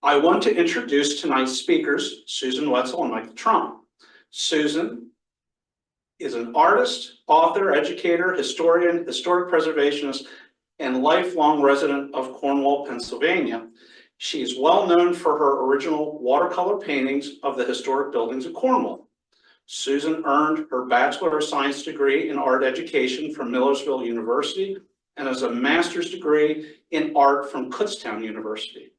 I want to introduce tonight's speakers, Susan Wentzel and Michael Trump. Susan is an artist, author, educator, historian, historic preservationist, and lifelong resident of Cornwall, Pennsylvania. She is well known for her original watercolor paintings of the historic buildings of Cornwall. Susan earned her Bachelor of Science degree in art education from Millersville University and has a master's degree in art from Kutztown University.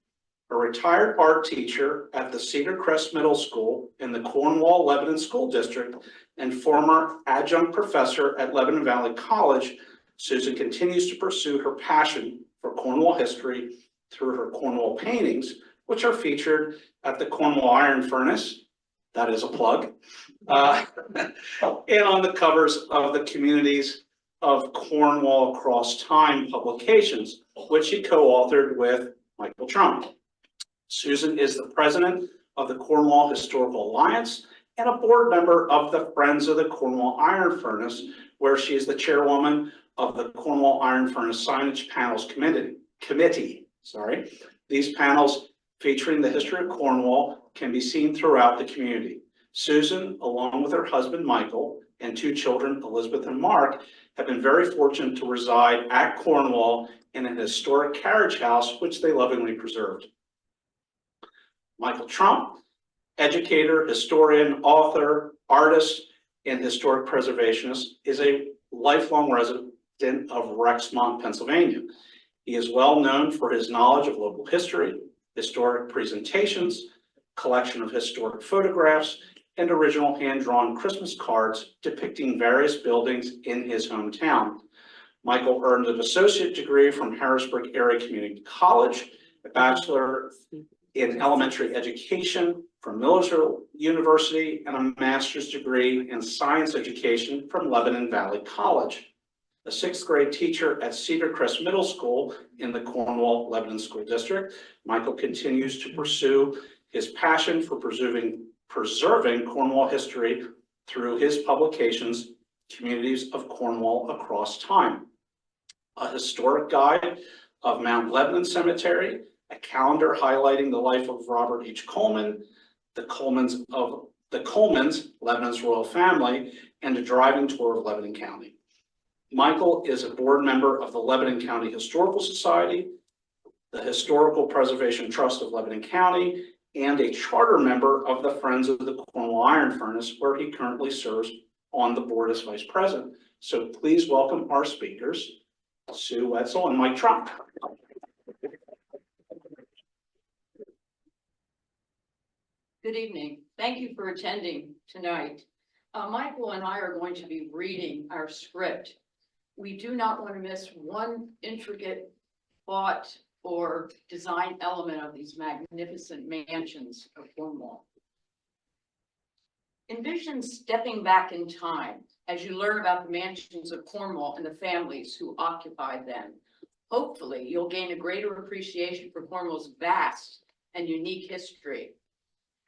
A retired art teacher at the Cedar Crest Middle School in the Cornwall Lebanon School District and former adjunct professor at Lebanon Valley College, Susan continues to pursue her passion for Cornwall history through her Cornwall paintings, which are featured at the Cornwall Iron Furnace, that is a plug, and on the covers of the Communities of Cornwall Across Time publications, which she co-authored with Michael Trump. Susan is the president of the Cornwall Historical Alliance and a board member of the Friends of the Cornwall Iron Furnace, where she is the chairwoman of the Cornwall Iron Furnace Signage Panels Committee. These panels featuring the history of Cornwall can be seen throughout the community. Susan, along with her husband Michael and two children, Elizabeth and Mark, have been very fortunate to reside at Cornwall in an historic carriage house, which they lovingly preserved. Michael Trump, educator, historian, author, artist, and historic preservationist, is a lifelong resident of Rexmont, Pennsylvania. He is well known for his knowledge of local history, historic presentations, collection of historic photographs, and original hand-drawn Christmas cards depicting various buildings in his hometown. Michael earned an associate degree from Harrisburg Area Community College, a bachelor in elementary education from Millersville University, and a master's degree in science education from Lebanon Valley College. A sixth grade teacher at Cedar Crest Middle School in the Cornwall Lebanon School District, Michael continues to pursue his passion for preserving Cornwall history through his publications, Communities of Cornwall Across Time, a historic guide of Mount Lebanon Cemetery, a calendar highlighting the life of Robert H. Coleman, the Colemans, Lebanon's royal family, and a driving tour of Lebanon County. Michael is a board member of the Lebanon County Historical Society, the Historical Preservation Trust of Lebanon County, and a charter member of the Friends of the Cornwall Iron Furnace, where he currently serves on the board as vice president. So please welcome our speakers, Sue Wentzel and Mike Trump. Good evening. Thank you for attending tonight. Michael and I are going to be reading our script. We do not want to miss one intricate thought or design element of these magnificent mansions of Cornwall. Envision stepping back in time as you learn about the mansions of Cornwall and the families who occupied them. Hopefully, you'll gain a greater appreciation for Cornwall's vast and unique history.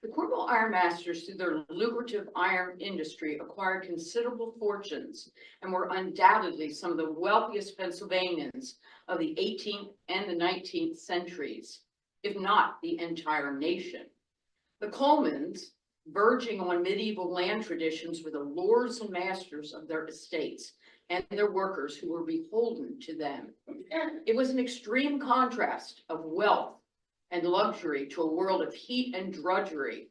The Cornwall Iron Masters, through their lucrative iron industry, acquired considerable fortunes and were undoubtedly some of the wealthiest Pennsylvanians of the 18th and the 19th centuries, if not the entire nation. The Colemans, verging on medieval land traditions, were the lords and masters of their estates and their workers who were beholden to them. It was an extreme contrast of wealth and luxury to a world of heat and drudgery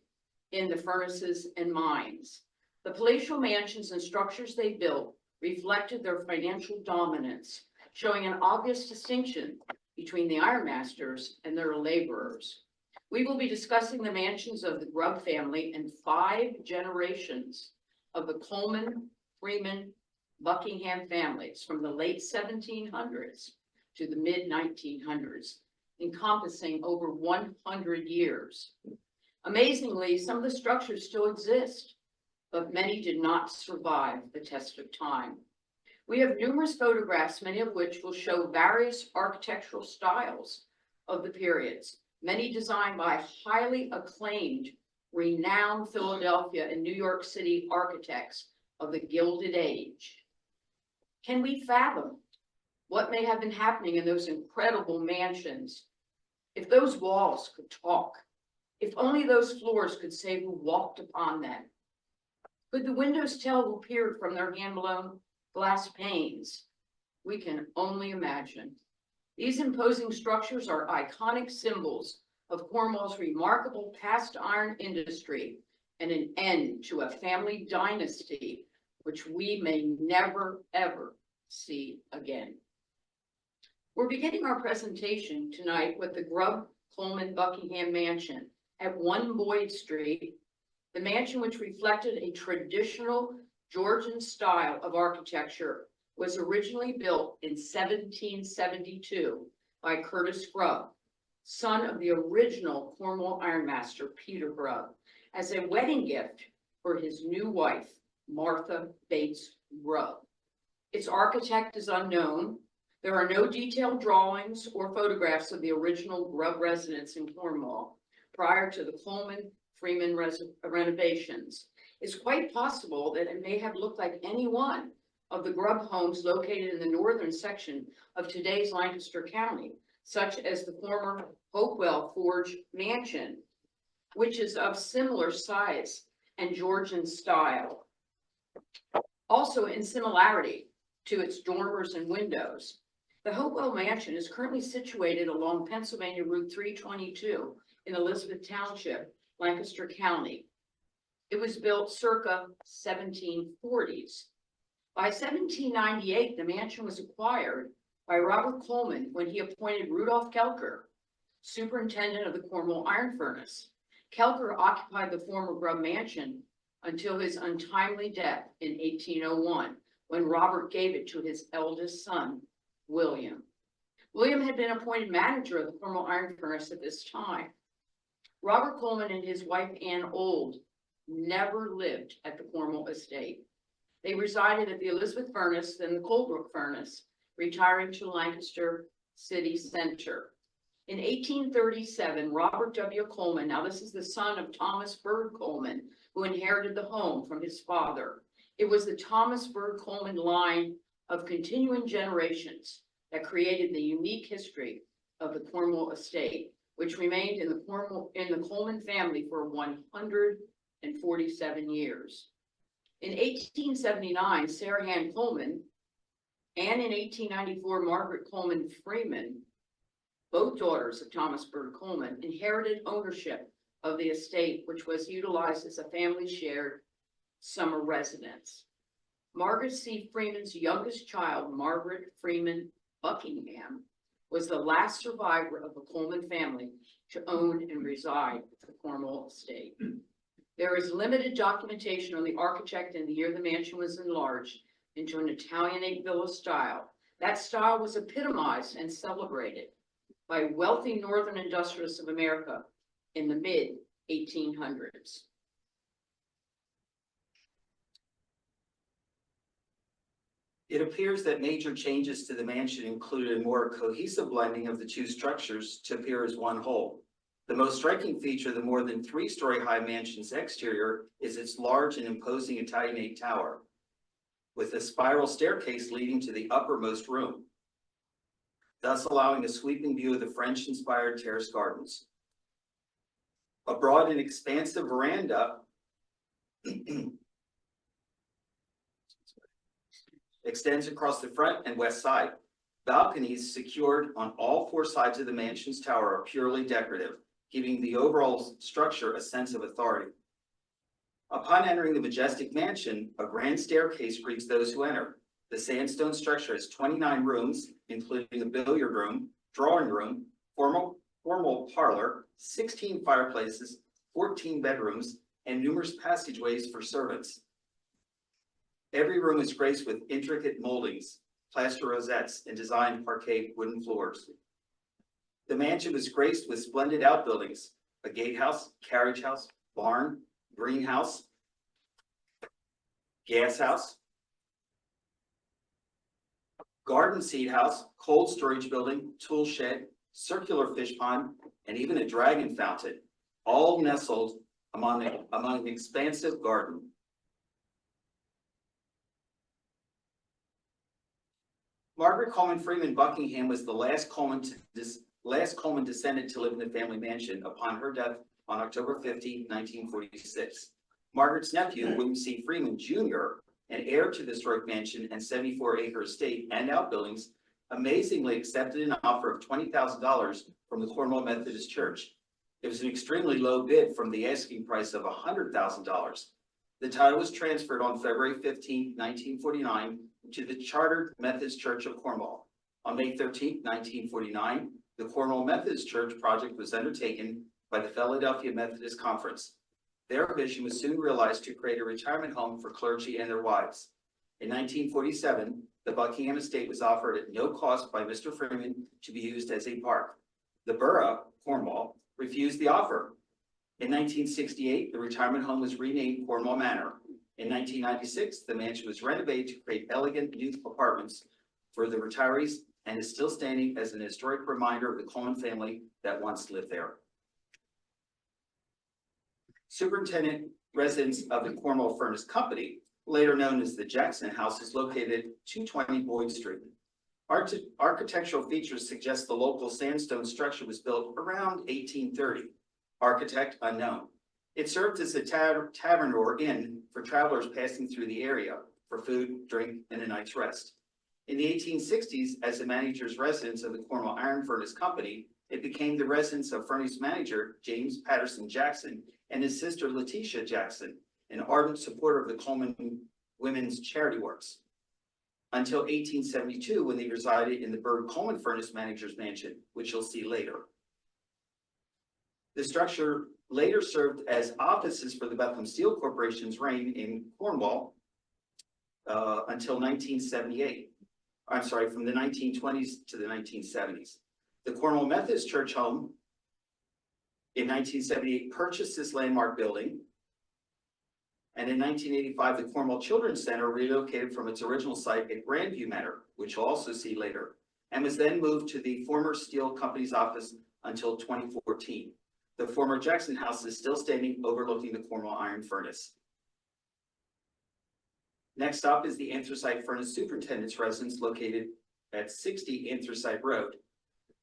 in the furnaces and mines. The palatial mansions and structures they built reflected their financial dominance, showing an obvious distinction between the iron masters and their laborers. We will be discussing the mansions of the Grubb family and 5 generations of the Coleman, Freeman, Buckingham families from the late 1700s to the mid-1900s, encompassing over 100 years. Amazingly, some of the structures still exist, but many did not survive the test of time. We have numerous photographs, many of which will show various architectural styles of the periods, many designed by highly acclaimed, renowned Philadelphia and New York City architects of the Gilded Age. Can we fathom what may have been happening in those incredible mansions If those walls could talk, if only those floors could say who walked upon them. Could the windows tell who peered from their hand-blown glass panes? We can only imagine. These imposing structures are iconic symbols of Cornwall's remarkable cast iron industry and an end to a family dynasty which we may never, ever see again. We're beginning our presentation tonight with the Grubb-Coleman Buckingham Mansion at 1 Boyd Street, the mansion, which reflected a traditional Georgian style of architecture, was originally built in 1772 by Curtis Grubb, son of the original Cornwall ironmaster Peter Grubb, as a wedding gift for his new wife, Martha Bates Grubb. Its architect is unknown. There are no detailed drawings or photographs of the original Grubb residence in Cornwall prior to the Coleman-Freeman renovations. It's quite possible that it may have looked like any one of the Grubb homes located in the northern section of today's Lancaster County, such as the former Hopewell Forge Mansion, which is of similar size and Georgian style. Also in similarity to its dormers and windows, the Hopewell Mansion is currently situated along Pennsylvania Route 322 in Elizabeth Township, Lancaster County. It was built circa 1740s. By 1798, the mansion was acquired by Robert Coleman when he appointed Rudolph Kelker, superintendent of the Cornwall Iron Furnace. Kelker occupied the former Grubb Mansion until his untimely death in 1801, when Robert gave it to his eldest son, William. William had been appointed manager of the Cornwall Iron Furnace at this time. Robert Coleman and his wife, Ann Old, never lived at the Cornwall estate. They resided at the Elizabeth Furnace, then the Colebrook Furnace, retiring to Lancaster City Center. In 1837, Robert W. Coleman, now this is the son of Thomas Bird Coleman, who inherited the home from his father. It was the Thomas Bird Coleman line of continuing generations that created the unique history of the Cornwall estate, which remained in the Coleman family for 147 years. In 1879, Sarah Ann Coleman, and in 1894, Margaret Coleman Freeman, both daughters of Thomas Bird Coleman, inherited ownership of the estate, which was utilized as a family shared summer residence. Margaret C. Freeman's youngest child, Margaret Freeman Buckingham, was the last survivor of the Coleman family to own and reside at the Cornwall estate. There is limited documentation on the architect and the year the mansion was enlarged into an Italianate villa style. That style was epitomized and celebrated by wealthy northern industrialists of America in the mid-1800s. It appears that major changes to the mansion included a more cohesive blending of the two structures to appear as one whole. The most striking feature of the more than 3-story high mansion's exterior is its large and imposing Italianate tower, with a spiral staircase leading to the uppermost room, thus allowing a sweeping view of the French-inspired terrace gardens. A broad and expansive veranda extends across the front and west side. Balconies secured on all 4 sides of the mansion's tower are purely decorative, giving the overall structure a sense of authority. Upon entering the majestic mansion, a grand staircase greets those who enter. The sandstone structure has 29 rooms, including a billiard room, drawing room, formal parlor, 16 fireplaces, 14 bedrooms, and numerous passageways for servants. Every room is graced with intricate moldings, plaster rosettes, and designed parquet wooden floors. The mansion was graced with splendid outbuildings, a gatehouse, carriage house, barn, greenhouse, gas house, garden seed house, cold storage building, tool shed, circular fish pond, and even a dragon fountain, all nestled among an expansive garden. Margaret Coleman Freeman Buckingham was the last Coleman to last Coleman descendant to live in the family mansion upon her death on October 15, 1946. Margaret's nephew, William C. Freeman Jr., an heir to the historic mansion and 74-acre estate and outbuildings, amazingly accepted an offer of $20,000 from the Cornwall Methodist Church. It was an extremely low bid from the asking price of $100,000. The title was transferred on February 15, 1949 to the Chartered Methodist Church of Cornwall. On May 13, 1949, the Cornwall Methodist Church project was undertaken by the Philadelphia Methodist Conference. Their vision was soon realized to create a retirement home for clergy and their wives. In 1947, the Buckingham estate was offered at no cost by Mr. Freeman to be used as a park. The borough, Cornwall, refused the offer. In 1968, the retirement home was renamed Cornwall Manor. In 1996, the mansion was renovated to create elegant new apartments for the retirees and is still standing as an historic reminder of the Coleman family that once lived there. Superintendent residence of the Cornwall Furnace Company, later known as the Jackson House, is located at 220 Boyd Street. Architectural features suggest the local sandstone structure was built around 1830. Architect unknown. It served as a tavern or inn for travelers passing through the area for food, drink, and a night's rest. In the 1860s, as the manager's residence of the Cornwall Iron Furnace Company, it became the residence of furnace manager James Patterson Jackson and his sister Letitia Jackson, an ardent supporter of the Coleman Women's Charity Works, until 1872, when they resided in the Grubb-Coleman Furnace Manager's Mansion, which you'll see later. The structure later served as offices for the Bethlehem Steel Corporation's reign in Cornwall until 1978. I'm sorry, from the 1920s to the 1970s. The Cornwall Methodist Church home in 1978 purchased this landmark building. And in 1985, the Cornwall Children's Center relocated from its original site at Grandview Manor, which you'll also see later, and was then moved to the former steel company's office until 2014. The former Jackson House is still standing overlooking the Cornwall Iron Furnace. Next up is the Anthracite Furnace Superintendent's residence located at 60 Anthracite Road.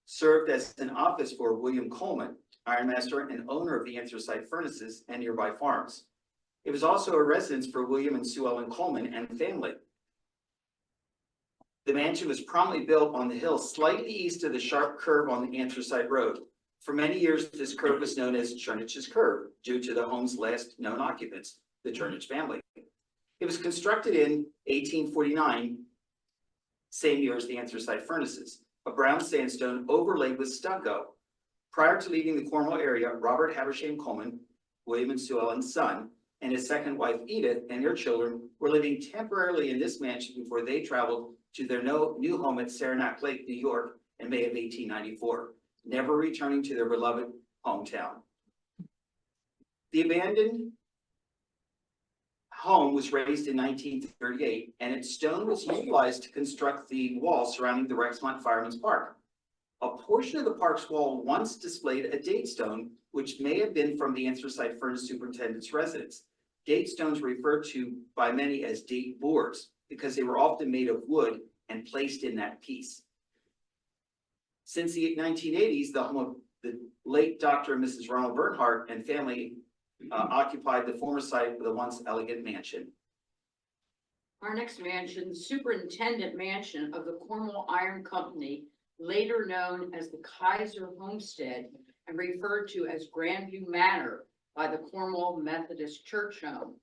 Served as an office for William Coleman, ironmaster and owner of the Anthracite Furnaces and nearby farms. It was also a residence for William and Sue Ellen Coleman and family. The mansion was promptly built on the hill slightly east of the sharp curve on the Anthracite Road. For many years, this curve was known as Churnich's Curve due to the home's last known occupants, the Churnich family. It was constructed in 1849, same year as the Anthracite Furnaces, a brown sandstone overlaid with stucco. Prior to leaving the Cornwall area, Robert Habersham Coleman, William and Sue Ellen's son, and his second wife Edith and their children were living temporarily in this mansion before they traveled to their new home at Saranac Lake, New York in May of 1894, never returning to their beloved hometown. The abandoned home was raised in 1938, and its stone was utilized to construct the wall surrounding the Rexmont Fireman's Park. A portion of the park's wall once displayed a date stone, which may have been from the Anthracite Furnace Superintendent's residence. Date stones were referred to by many as date boards because they were often made of wood and placed in that piece. Since the 1980s, the home of the late Dr. and Mrs. Ronald Bernhardt and family occupied the former site of the once elegant mansion. Our next mansion, Superintendent Mansion of the Cornwall Iron Company, later known as the Keiser Homestead and referred to as Grandview Manor by the Cornwall Methodist Church home.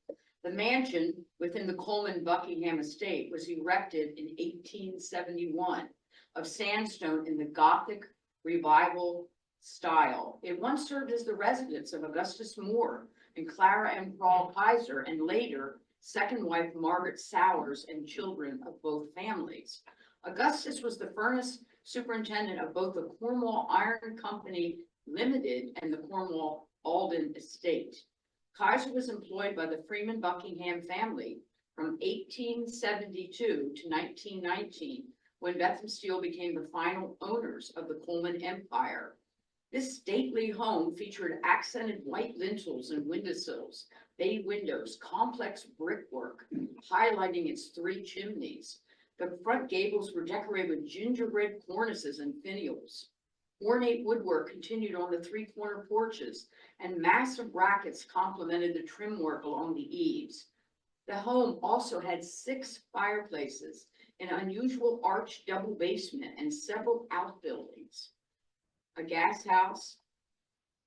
The mansion within the Coleman Buckingham estate was erected in 1871 of sandstone in the Gothic Revival style. It once served as the residence of Augustus Moore and Clara and Paul Keiser, and later second wife Margaret Sowers and children of both families. Augustus was the furnace superintendent of both the Cornwall Iron Company Limited and the Cornwall Alden estate. Keiser was employed by the Freeman Buckingham family from 1872 to 1919, when Bethlehem Steel became the final owners of the Coleman Empire. This stately home featured accented white lintels and windowsills, bay windows, complex brickwork, highlighting its 3 chimneys. The front gables were decorated with gingerbread cornices and finials. Ornate woodwork continued on the three-corner porches, and massive brackets complemented the trim work along the eaves. The home also had 6 fireplaces, an unusual arched double basement, and several outbuildings. A gas house,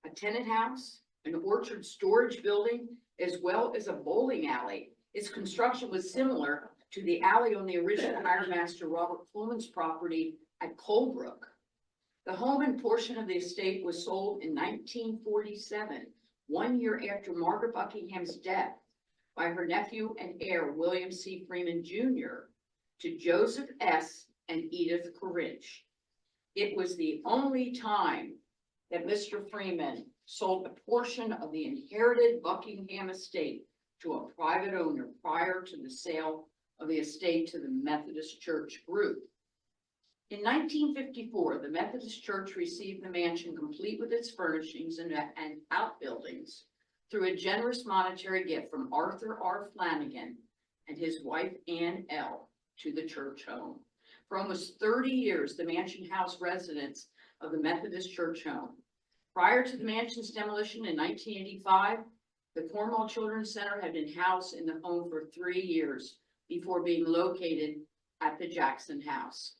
a tenant house, an orchard storage building, as well as a bowling alley. Its construction was similar to the alley on the original Iremaster Robert Coleman's property at Colebrook. The home and portion of the estate was sold in 1947, 1 year after Margaret Buckingham's death, by her nephew and heir, William C. Freeman Jr., to Joseph S. and Edith Corinch. It was the only time that Mr. Freeman sold a portion of the inherited Buckingham estate to a private owner prior to the sale of the estate to the Methodist Church Group. In 1954, the Methodist Church received the mansion complete with its furnishings and outbuildings through a generous monetary gift from Arthur R. Flanagan and his wife Ann L. to the church home. For almost 30 years, the mansion housed residents of the Methodist Church home. Prior to the mansion's demolition in 1985, the Cornwall Children's Center had been housed in the home for 3 years before being located at the Jackson House.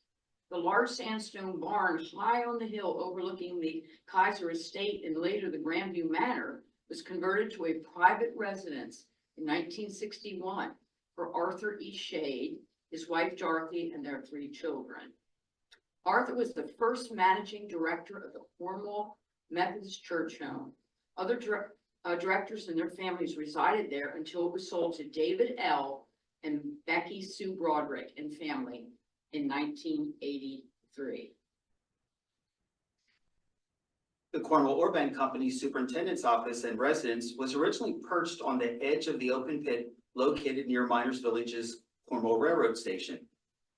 The large sandstone barn high on the hill overlooking the Keiser estate and later the Grandview Manor was converted to a private residence in 1961 for Arthur E. Shade, his wife Dorothy, and their 3 children. Arthur was the first managing director of the Cornwall Methodist Church home. Other directors and their families resided there until it was sold to David L. and Becky Sue Broderick and family in 1983. The Cornwall Ore Bank Company's superintendent's office and residence was originally perched on the edge of the open pit located near Miners Village's Cornwall Railroad Station.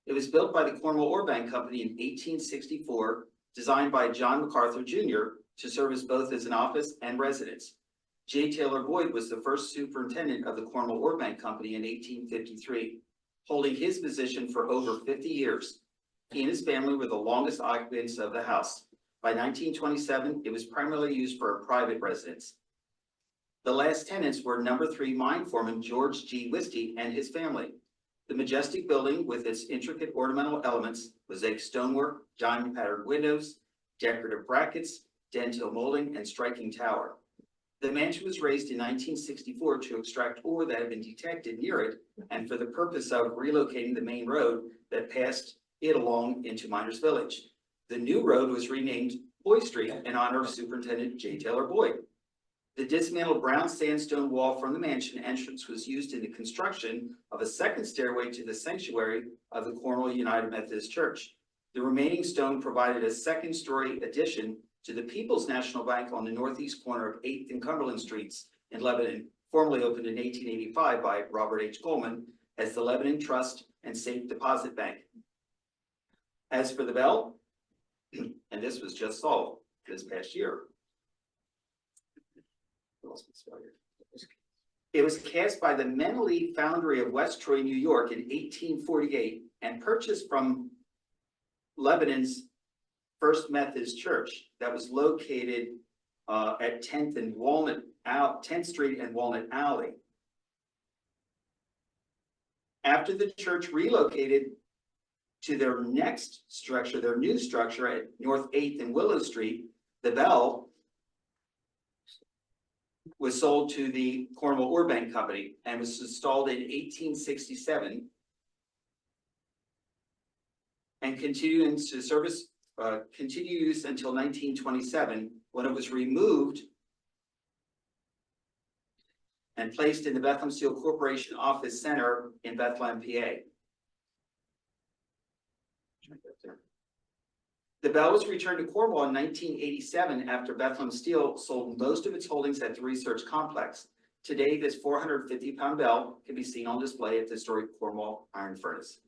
It was built by the Cornwall Ore Bank Company in 1864, designed by John MacArthur Jr. to serve as both as an office and residence. J. Taylor Boyd was the first superintendent of the Cornwall Ore Bank Company in 1853, holding his position for over 50 years. He and his family were the longest occupants of the house. By 1927, it was primarily used for a private residence. The last tenants were number 3 mine foreman George G. Wisty and his family. The majestic building with its intricate ornamental elements, mosaic stonework, diamond patterned windows, decorative brackets, dentil molding, and striking tower. The mansion was raised in 1964 to extract ore that had been detected near it and for the purpose of relocating the main road that passed it along into Miners Village. The new road was renamed Boyd Street in honor of Superintendent J. Taylor Boyd. The dismantled brown sandstone wall from the mansion entrance was used in the construction of a second stairway to the sanctuary of the Cornwall United Methodist Church. The remaining stone provided a second-story addition to the People's National Bank on the northeast corner of 8th and Cumberland Streets in Lebanon, formerly opened in 1885 by Robert H. Coleman as the Lebanon Trust and Safe Deposit Bank. As for the bell, and this was just solved this past year. It was cast by the Menely Foundry of West Troy, New York in 1848 and purchased from Lebanon's First Methodist Church that was located at 10th Street and Walnut Alley. After the church relocated to their next structure, their new structure at North 8th and Willow Street, the bell was sold to the Cornwall Ore Bank Company and was installed in 1867 and continued into service, continued use until 1927 when it was removed and placed in the Bethlehem Steel Corporation Office Center in Bethlehem, PA. The bell was returned to Cornwall in 1987 after Bethlehem Steel sold most of its holdings at the research complex. Today, this 450-pound bell can be seen on display at the historic Cornwall Iron Furnace.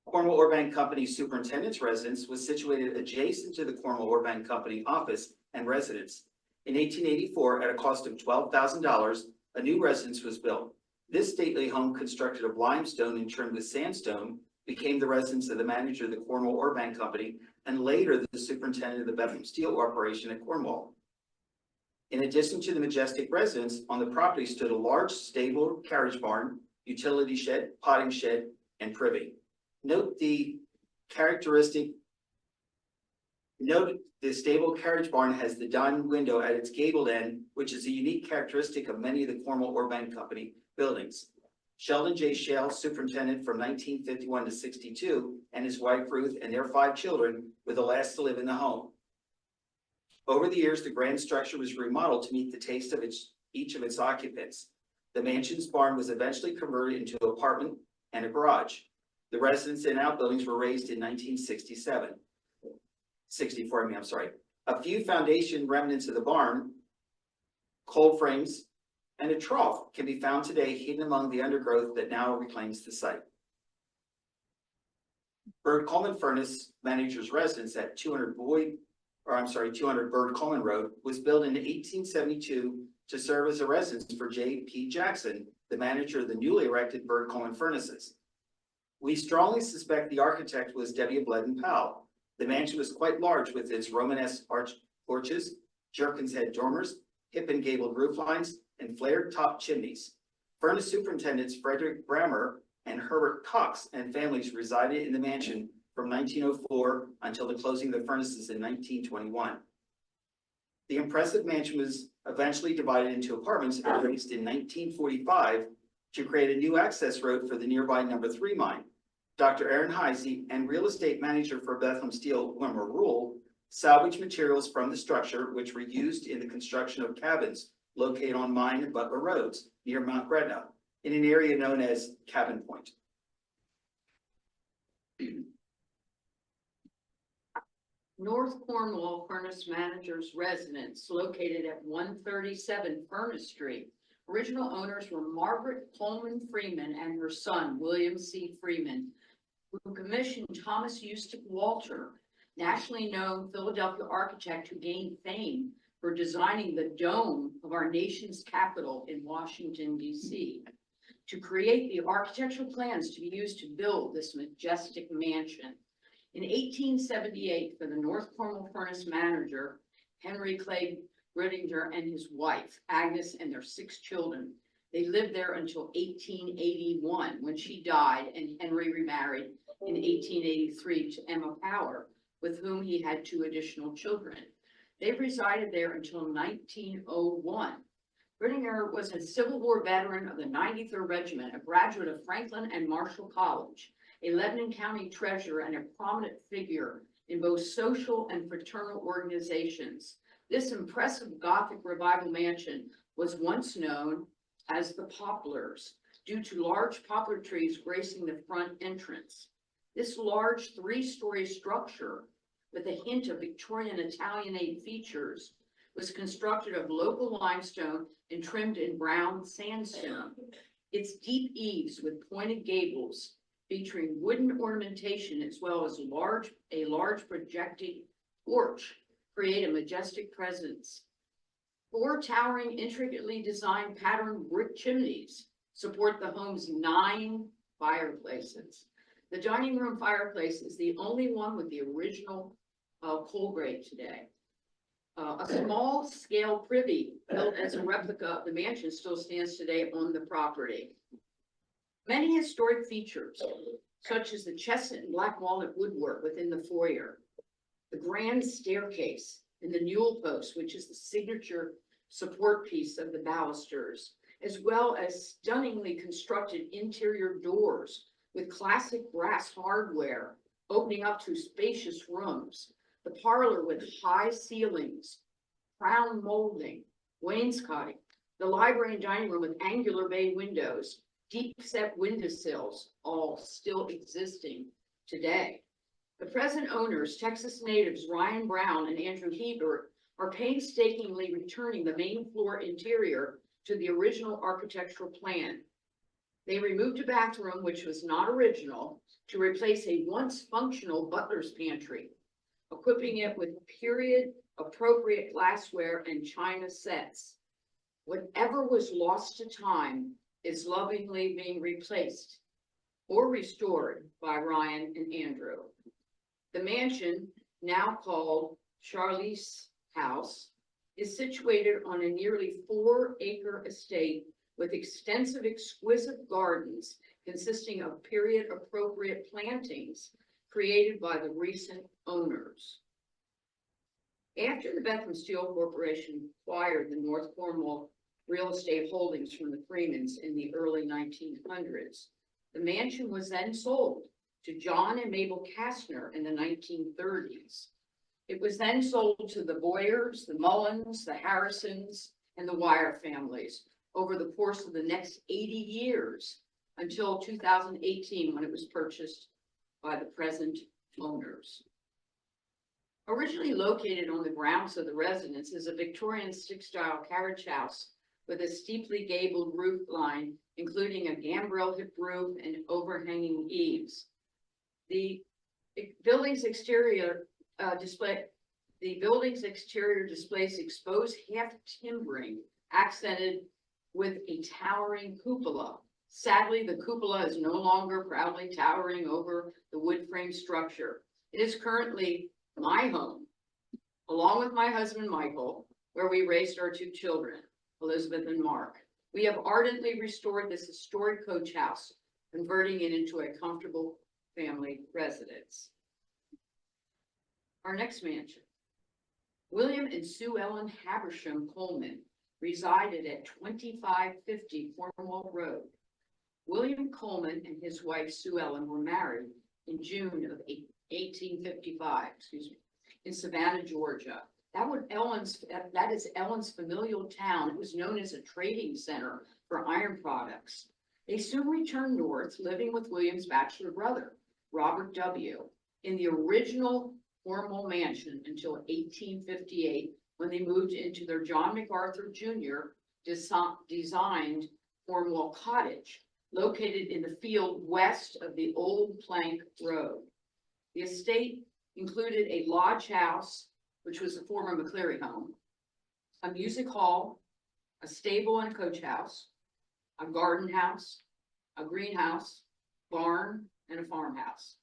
Cornwall Ore Bank Company superintendent's residence was situated adjacent to the Cornwall Ore Bank Company office and residence. In 1884, at a cost of $12,000, a new residence was built. This stately home, constructed of limestone and trimmed with sandstone, became the residence of the manager of the Cornwall Ore Bank Company, and later the superintendent of the Bethlehem Steel operation at Cornwall. In addition to the majestic residence, on the property stood a large stable carriage barn, utility shed, potting shed, and privy. Note the stable carriage barn has the diamond window at its gabled end, which is a unique characteristic of many of the Cornwall Ore Bank Company buildings. Sheldon J. Shale, superintendent from 1951 to 62, and his wife Ruth and their 5 children were the last to live in the home. Over the years, the grand structure was remodeled to meet the taste of each of its occupants. The mansion's barn was eventually converted into an apartment and a garage. The residence and outbuildings were raised in 1964, I'm sorry. A few foundation remnants of the barn, cold frames, and a trough can be found today hidden among the undergrowth that now reclaims the site. Grubb-Coleman Furnace, manager's residence at 200 Bird-Coleman Road, was built in 1872 to serve as a residence for J.P. Jackson, the manager of the newly erected Bird-Coleman Furnaces. We strongly suspect the architect was W. Bledden Powell. The mansion was quite large with its Romanesque arch porches, Jerkins head dormers, hip and gabled roof lines, and flared top chimneys. Furnace superintendents Frederick Brammer and Herbert Cox and families resided in the mansion from 1904 until the closing of the furnaces in 1921. The impressive mansion was eventually divided into apartments and raised in 1945 to create a new access road for the nearby No. 3 mine. Dr. Aaron Heisey and real estate manager for Bethlehem Steel, Wilmer Rule, salvaged materials from the structure which were used in the construction of cabins located on Mine and Butler Roads near Mount Gretna in an area known as Cabin Point. North Cornwall Furnace Manager's Residence, located at 137 Furnace Street. Original owners were Margaret Coleman Freeman and her son, William C. Freeman, who commissioned Thomas Eustace Walter, nationally known Philadelphia architect who gained fame for designing the dome of our nation's capital in Washington, D.C., to create the architectural plans to be used to build this majestic mansion. In 1878, for the North Cornwall Furnace manager, Henry Clay Brittinger and his wife, Agnes, and their 6 children. They lived there until 1881, when she died, and Henry remarried in 1883 to Emma Power, with whom he had 2 additional children. They resided there until 1901. Brittinger was a Civil War veteran of the 93rd Regiment, a graduate of Franklin and Marshall College, a Lebanon County treasurer, and a prominent figure in both social and fraternal organizations. This impressive Gothic revival mansion was once known as the Poplars, due to large poplar trees gracing the front entrance. This large 3-story structure, with a hint of Victorian Italianate features, was constructed of local limestone and trimmed in brown sandstone. Its deep eaves with pointed gables, featuring wooden ornamentation as well as a large projecting porch, create a majestic presence. 4 towering, intricately designed patterned brick chimneys support the home's 9 fireplaces. The dining room fireplace is the only one with the original coal grate today. A small scale privy built as a replica of the mansion still stands today on the property. Many historic features, such as the chestnut and black walnut woodwork within the foyer, the grand staircase, and the newel post, which is the signature support piece of the balusters, as well as stunningly constructed interior doors with classic brass hardware opening up to spacious rooms, the parlor with high ceilings, crown molding, wainscoting, the library and dining room with angular bay windows, deep set windowsills, all still existing today. The present owners, Texas natives Ryan Brown and Andrew Hebert, are painstakingly returning the main floor interior to the original architectural plan. They removed a bathroom, which was not original, to replace a once functional butler's pantry, equipping it with period appropriate glassware and china sets. Whatever was lost to time is lovingly being replaced or restored by Ryan and Andrew. The mansion, now called Charlize House, is situated on a nearly 4-acre estate with extensive, exquisite gardens consisting of period-appropriate plantings created by the recent owners. After the Bethlehem Steel Corporation acquired the North Cornwall real estate holdings from the Freemans in the early 1900s, the mansion was then sold to John and Mabel Kastner in the 1930s. It was then sold to the Boyers, the Mullins, the Harrisons, and the Wire families over the course of the next 80 years until 2018, when it was purchased by the present owners. Originally located on the grounds of the residence is a Victorian stick-style carriage house with a steeply gabled roof line, including a gambrel hip roof and overhanging eaves. The building's exterior displays exposed half timbering accented with a towering cupola. Sadly, the cupola is no longer proudly towering over the wood frame structure. It is currently my home, along with my husband, Michael, where we raised our 2 children, Elizabeth and Mark. We have ardently restored this historic coach house, converting it into a comfortable family residence. Our next mansion. William and Sue Ellen Habersham Coleman resided at 2550 Cornwall Road. William Coleman and his wife Sue Ellen were married in June of 1855, in Savannah, Georgia. That is Ellen's familial town. It was known as a trading center for iron products. They soon returned north, living with William's bachelor brother, Robert W., in the original Cornwall Mansion until 1858, when they moved into their John MacArthur Jr. designed Cornwall Cottage, located in the field west of the Old Plank Road. The estate included a lodge house, which was the former McCleary home, a music hall, a stable and a coach house, a garden house, a greenhouse, barn, and a farmhouse.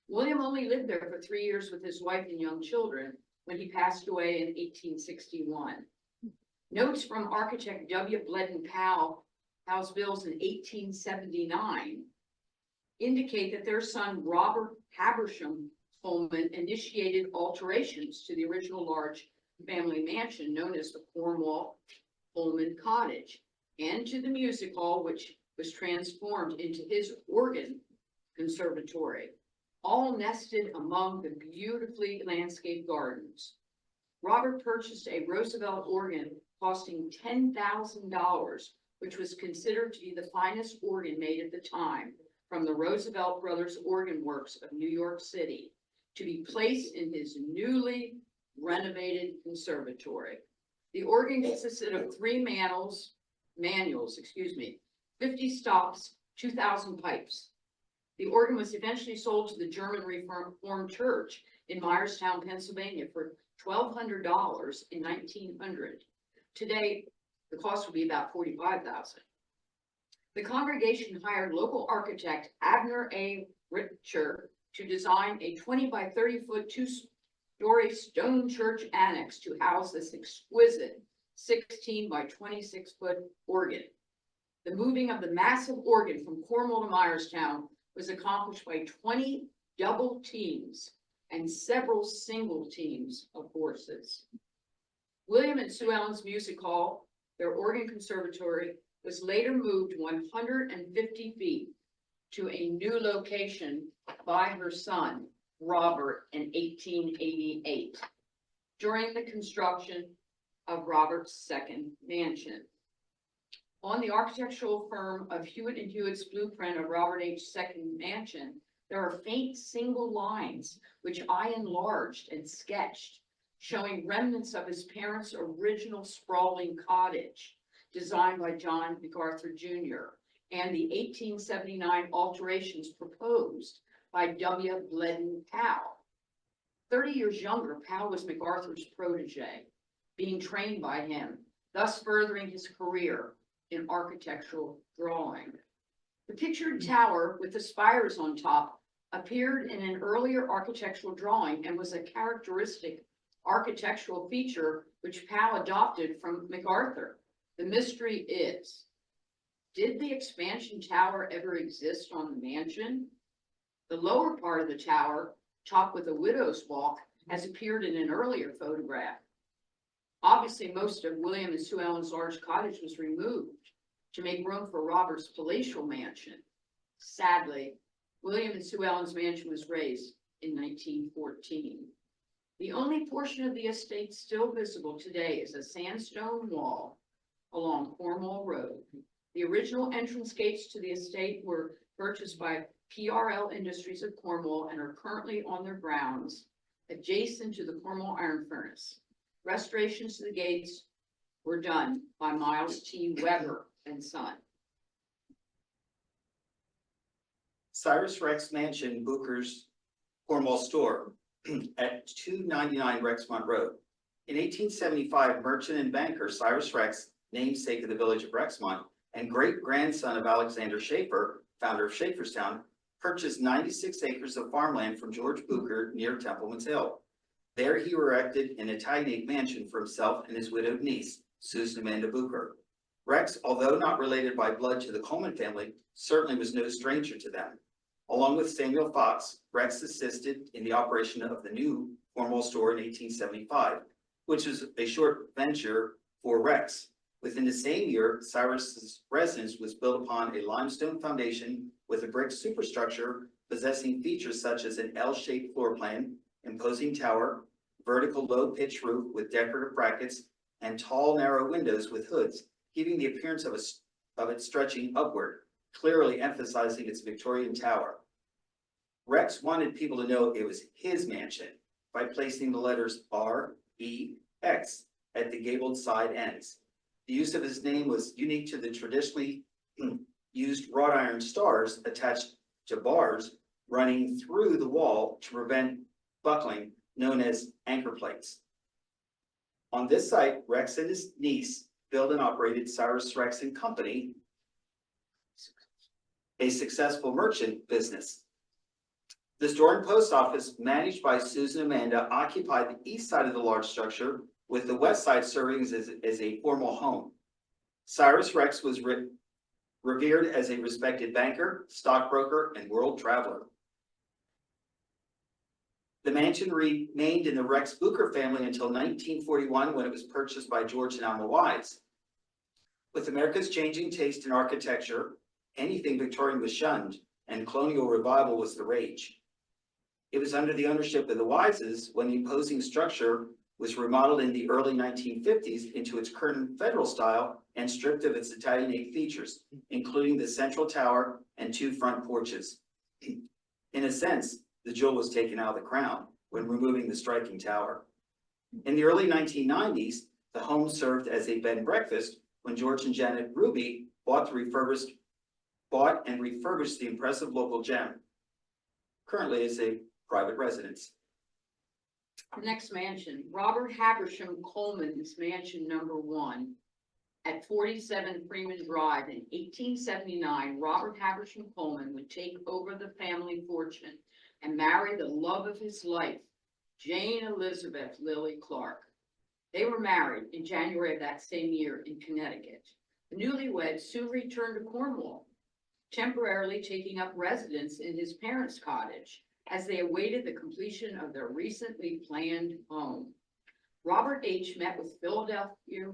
William only lived there for 3 years with his wife and young children when he passed away in 1861. Notes from architect W. Bledden Powell, House bills in 1879, indicate that their son Robert Habersham Coleman initiated alterations to the original large family mansion known as the Cornwall Coleman Cottage, and to the music hall, which was transformed into his organ conservatory, all nested among the beautifully landscaped gardens. Robert purchased a Roosevelt organ costing $10,000, which was considered to be the finest organ made at the time, from the Roosevelt Brothers Organ Works of New York City, to be placed in his newly renovated conservatory. The organ consisted of 3 manuals, 50 stops, 2,000 pipes. The organ was eventually sold to the German Reformed Church in Myerstown, Pennsylvania for $1,200 in 1900. Today, the cost would be about $45,000. The congregation hired local architect Abner A. Richer to design a 20 by 30 foot, 2-story stone church annex to house this exquisite 16 by 26 foot organ. The moving of the massive organ from Cornwall to Myerstown was accomplished by 20 double teams and several single teams of horses. William and Sue Ellen's music hall, their organ conservatory, was later moved 150 feet to a new location by her son, Robert, in 1888, during the construction of Robert's second mansion. On the architectural firm of Hewitt and Hewitt's blueprint of Robert H.'s second mansion, there are faint single lines, which I enlarged and sketched, showing remnants of his parents' original sprawling cottage, designed by John MacArthur Jr., and the 1879 alterations proposed by W. Bledden Powell. 30 years younger, Powell was MacArthur's protege, being trained by him, thus furthering his career in architectural drawing. The pictured tower with the spires on top appeared in an earlier architectural drawing and was a characteristic architectural feature which Powell adopted from MacArthur. The mystery is, did the expansion tower ever exist on the mansion? The lower part of the tower, topped with a widow's walk, has appeared in an earlier photograph. Obviously, most of William and Sue Ellen's large cottage was removed to make room for Robert's palatial mansion. Sadly, William and Sue Ellen's mansion was razed in 1914. The only portion of the estate still visible today is a sandstone wall along Cornwall Road. The original entrance gates to the estate were purchased by PRL Industries of Cornwall and are currently on their grounds adjacent to the Cornwall Iron Furnace. Restorations to the gates were done by Miles T. Weber and Son. Cyrus Rex Mansion, Booker's Cornwall store at 299 Rexmont Road. In 1875, merchant and banker Cyrus Rex, namesake of the village of Rexmont, and great-grandson of Alexander Schaefer, founder of Schaeferstown, purchased 96 acres of farmland from George Booker near Templeman's Hill. There he erected an Italianate mansion for himself and his widowed niece, Susan Amanda Booker. Rex, although not related by blood to the Coleman family, certainly was no stranger to them. Along with Samuel Fox, Rex assisted in the operation of the new Cornwall store in 1875, which was a short venture for Rex. Within the same year, Cyrus's residence was built upon a limestone foundation with a brick superstructure possessing features such as an L-shaped floor plan, imposing tower, vertical low-pitch roof with decorative brackets, and tall, narrow windows with hoods, giving the appearance of it stretching upward, clearly emphasizing its Victorian tower. Rex wanted people to know it was his mansion by placing the letters R-E-X at the gabled side ends. The use of his name was unique to the traditionally used wrought iron stars attached to bars running through the wall to prevent buckling, known as anchor plates. On this site, Rex and his niece built and operated Cyrus Rex and Company, a successful merchant business. The store and post office, managed by Susan Amanda, occupied the east side of the large structure, with the west side serving as a formal home. Cyrus Rex was revered as a respected banker, stockbroker, and world traveler. The mansion remained in the Rex Booker family until 1941, when it was purchased by George and Alma Wise. With America's changing taste in architecture, anything Victorian was shunned, and colonial revival was the rage. It was under the ownership of the Wises when the imposing structure was remodeled in the early 1950s into its current federal style and stripped of its Italianate features, including the central tower and two front porches. In a sense, the jewel was taken out of the crown when removing the striking tower. In the early 1990s, the home served as a bed and breakfast when George and Janet Ruby bought and refurbished the impressive local gem. Currently is a private residence. Next mansion, Robert Habersham Coleman's mansion number 1 at 47 Freeman Drive. In 1879, Robert Habersham Coleman would take over the family fortune and marry the love of his life, Jane Elizabeth Lily Clark. They were married in January of that same year in Connecticut. The newlyweds soon returned to Cornwall, temporarily taking up residence in his parents' cottage as they awaited the completion of their recently planned home. Robert H. met with Philadelphia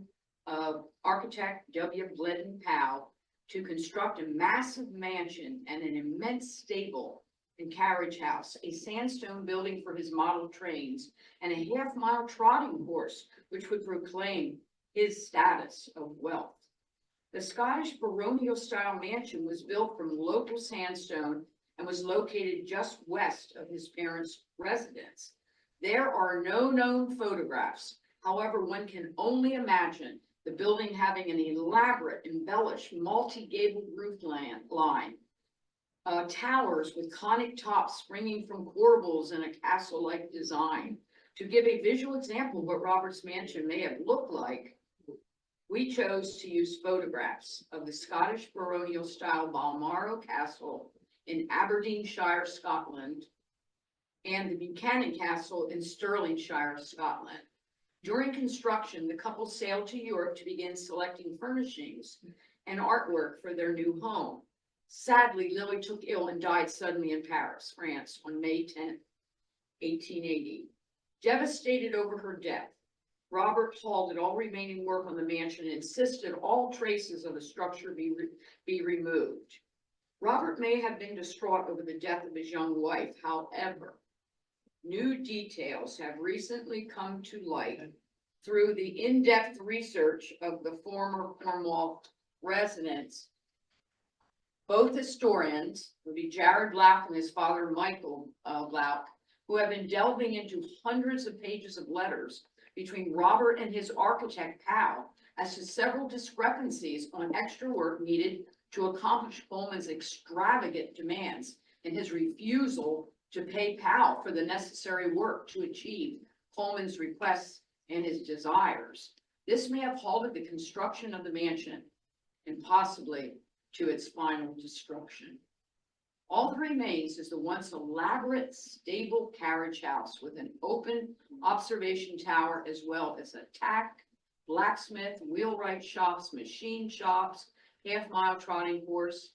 architect W. Bledden Powell to construct a massive mansion and an immense stable and carriage house, a sandstone building for his model trains, and a half-mile trotting course, which would proclaim his status of wealth. The Scottish baronial-style mansion was built from local sandstone and was located just west of his parents' residence. There are no known photographs. However, one can only imagine the building having an elaborate, embellished, multi-gabled roof line, towers with conic tops springing from corbels in a castle-like design. To give a visual example of what Robert's mansion may have looked like, We chose to use photographs of the Scottish baronial style Balmoral Castle in Aberdeenshire, Scotland, and the Buchanan Castle in Stirlingshire, Scotland. During construction, the couple sailed to Europe to begin selecting furnishings and artwork for their new home. Sadly, Lily took ill and died suddenly in Paris, France, on May 10th, 1880. Devastated over her death, Robert halted all remaining work on the mansion and insisted all traces of the structure be removed. Robert may have been distraught over the death of his young wife. However, new details have recently come to light through the in-depth research of the former Cornwall residents. Both historians, would be Jared Black and his father Michael Black, who have been delving into hundreds of pages of letters between Robert and his architect Powell as to several discrepancies on extra work needed to accomplish Coleman's extravagant demands and his refusal to pay Powell for the necessary work to achieve Coleman's requests and his desires. This may have halted the construction of the mansion and possibly to its final destruction. All that remains is the once elaborate stable carriage house with an open observation tower, as well as a tack, blacksmith, wheelwright shops, machine shops, half-mile trotting horse,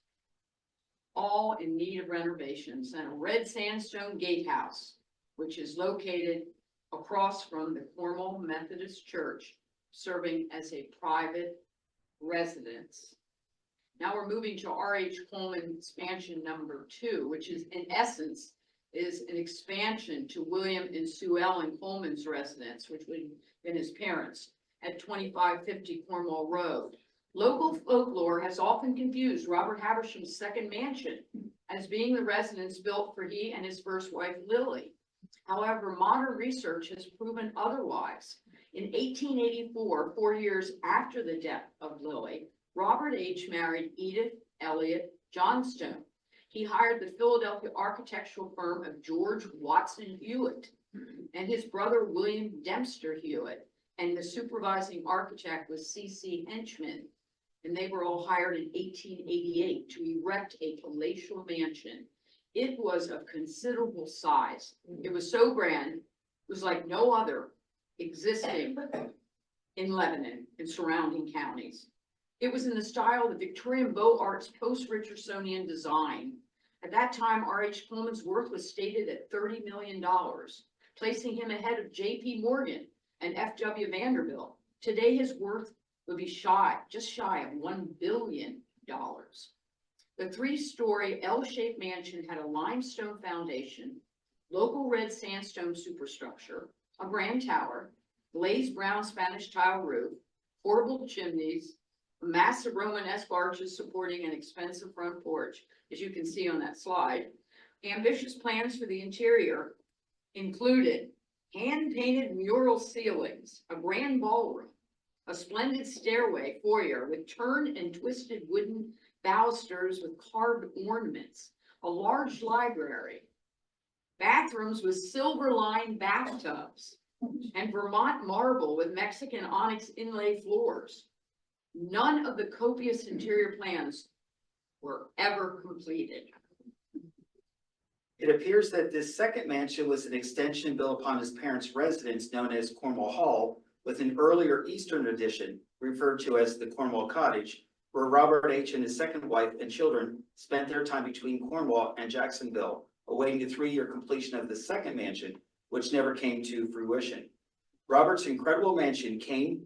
all in need of renovations, and a red sandstone gatehouse, which is located across from the Cornwall Methodist Church, serving as a private residence. Now we're moving to R.H. Coleman's Mansion number 2, which is in essence is an expansion to William and Sue Ellen Coleman's residence, which would have been his parents, at 2550 Cornwall Road. Local folklore has often confused Robert Haversham's second mansion as being the residence built for he and his first wife, Lily. However, modern research has proven otherwise. In 1884, 4 years after the death of Lily, Robert H. married Edith Elliott Johnstone. He hired the Philadelphia architectural firm of George Watson Hewitt and his brother William Dempster Hewitt, and the supervising architect was C.C. Henchman. And they were all hired in 1888 to erect a palatial mansion. It was of considerable size. It was so grand, it was like no other existing in Lebanon and surrounding counties. It was in the style of the Victorian Beaux Arts post-Richardsonian design. At that time, R.H. Coleman's worth was stated at $30 million, placing him ahead of J.P. Morgan and F.W. Vanderbilt. Today, his worth would be just shy of $1 billion. The 3-story L-shaped mansion had a limestone foundation, local red sandstone superstructure, a grand tower, glazed brown Spanish tile roof, portable chimneys, massive Romanesque arches supporting an expensive front porch, as you can see on that slide. Ambitious plans for the interior included hand-painted mural ceilings, a grand ballroom, a splendid stairway foyer with turned and twisted wooden balusters with carved ornaments, a large library, bathrooms with silver-lined bathtubs, and Vermont marble with Mexican onyx inlay floors. None of the copious interior plans were ever completed. It appears that this second mansion was an extension built upon his parents' residence known as Cornwall Hall, with an earlier eastern addition referred to as the Cornwall Cottage, where Robert H. and his second wife and children spent their time between Cornwall and Jacksonville, awaiting the 3-year completion of the second mansion, which never came to fruition. Robert's incredible mansion came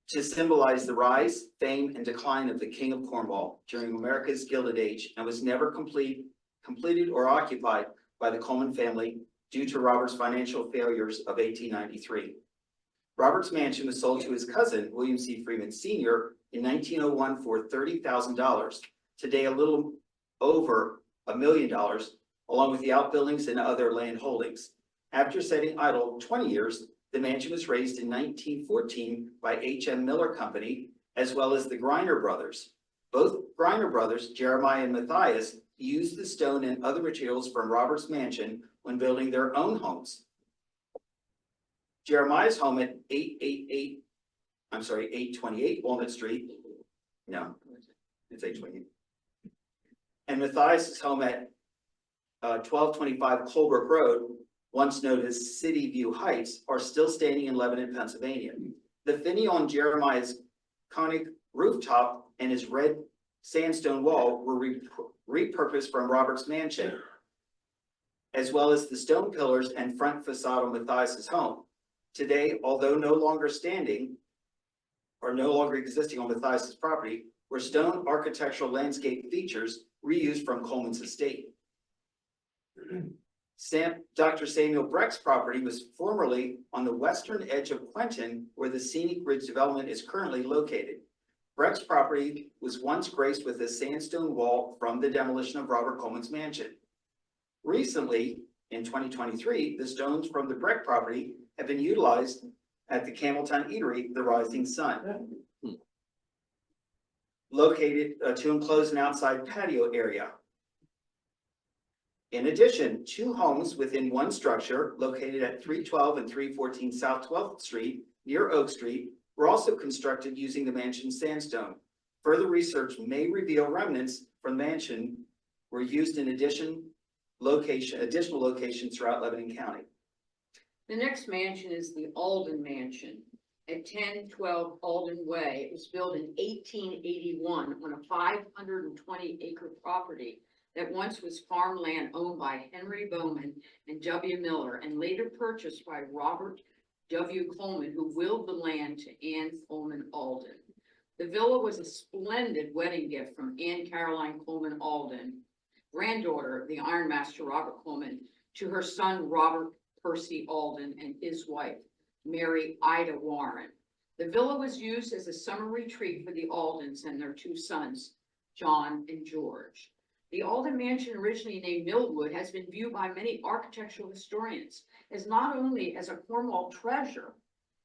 to symbolize the rise, fame, and decline of the King of Cornwall during America's Gilded Age, and was never completed or occupied by the Coleman family due to Robert's financial failures of 1893. Robert's mansion was sold to his cousin, William C. Freeman Sr., in 1901 for $30,000, today a little over $1 million, along with the outbuildings and other land holdings. After sitting idle 20 years, the mansion was raised in 1914 by H.M. Miller Company, as well as the Griner brothers. Both Griner brothers, Jeremiah and Matthias, used the stone and other materials from Robert's mansion when building their own homes. Jeremiah's home at 888 828 Walnut Street. No, it's 828. And Matthias's home at 1225 Colebrook Road, once known as City View Heights, are still standing in Lebanon, Pennsylvania. The finial on Jeremiah's conic rooftop and his red sandstone wall were repurposed from Robert's mansion, as well as the stone pillars and front facade of Matthias's home. Today, although no longer standing or no longer existing on Matthias's property, were stone architectural landscape features reused from Coleman's estate. Dr. Samuel Breck's property was formerly on the western edge of Quentin, where the Scenic Ridge development is currently located. Breck's property was once graced with a sandstone wall from the demolition of Robert Coleman's mansion. Recently, in 2023, the stones from the Breck property have been utilized at the Campbelltown Eatery, the Rising Sun, located to enclose an outside patio area. In addition, 2 homes within one structure located at 312 and 314 South 12th Street near Oak Street were also constructed using the mansion's sandstone. Further research may reveal remnants from the mansion were used in additional locations throughout Lebanon County. The next mansion is the Alden Mansion at 1012 Alden Way. It was built in 1881 on a 520-acre property that once was farmland owned by Henry Bowman and W. Miller and later purchased by Robert W. Coleman, who willed the land to Anne Coleman Alden. The villa was a splendid wedding gift from Anne Caroline Coleman Alden, granddaughter of the ironmaster Robert Coleman, to her son Robert Percy Alden and his wife, Mary Ida Warren. The villa was used as a summer retreat for the Aldens and their 2 sons, John and George. The Alden Mansion, originally named Millwood, has been viewed by many architectural historians as not only as a Cornwall treasure,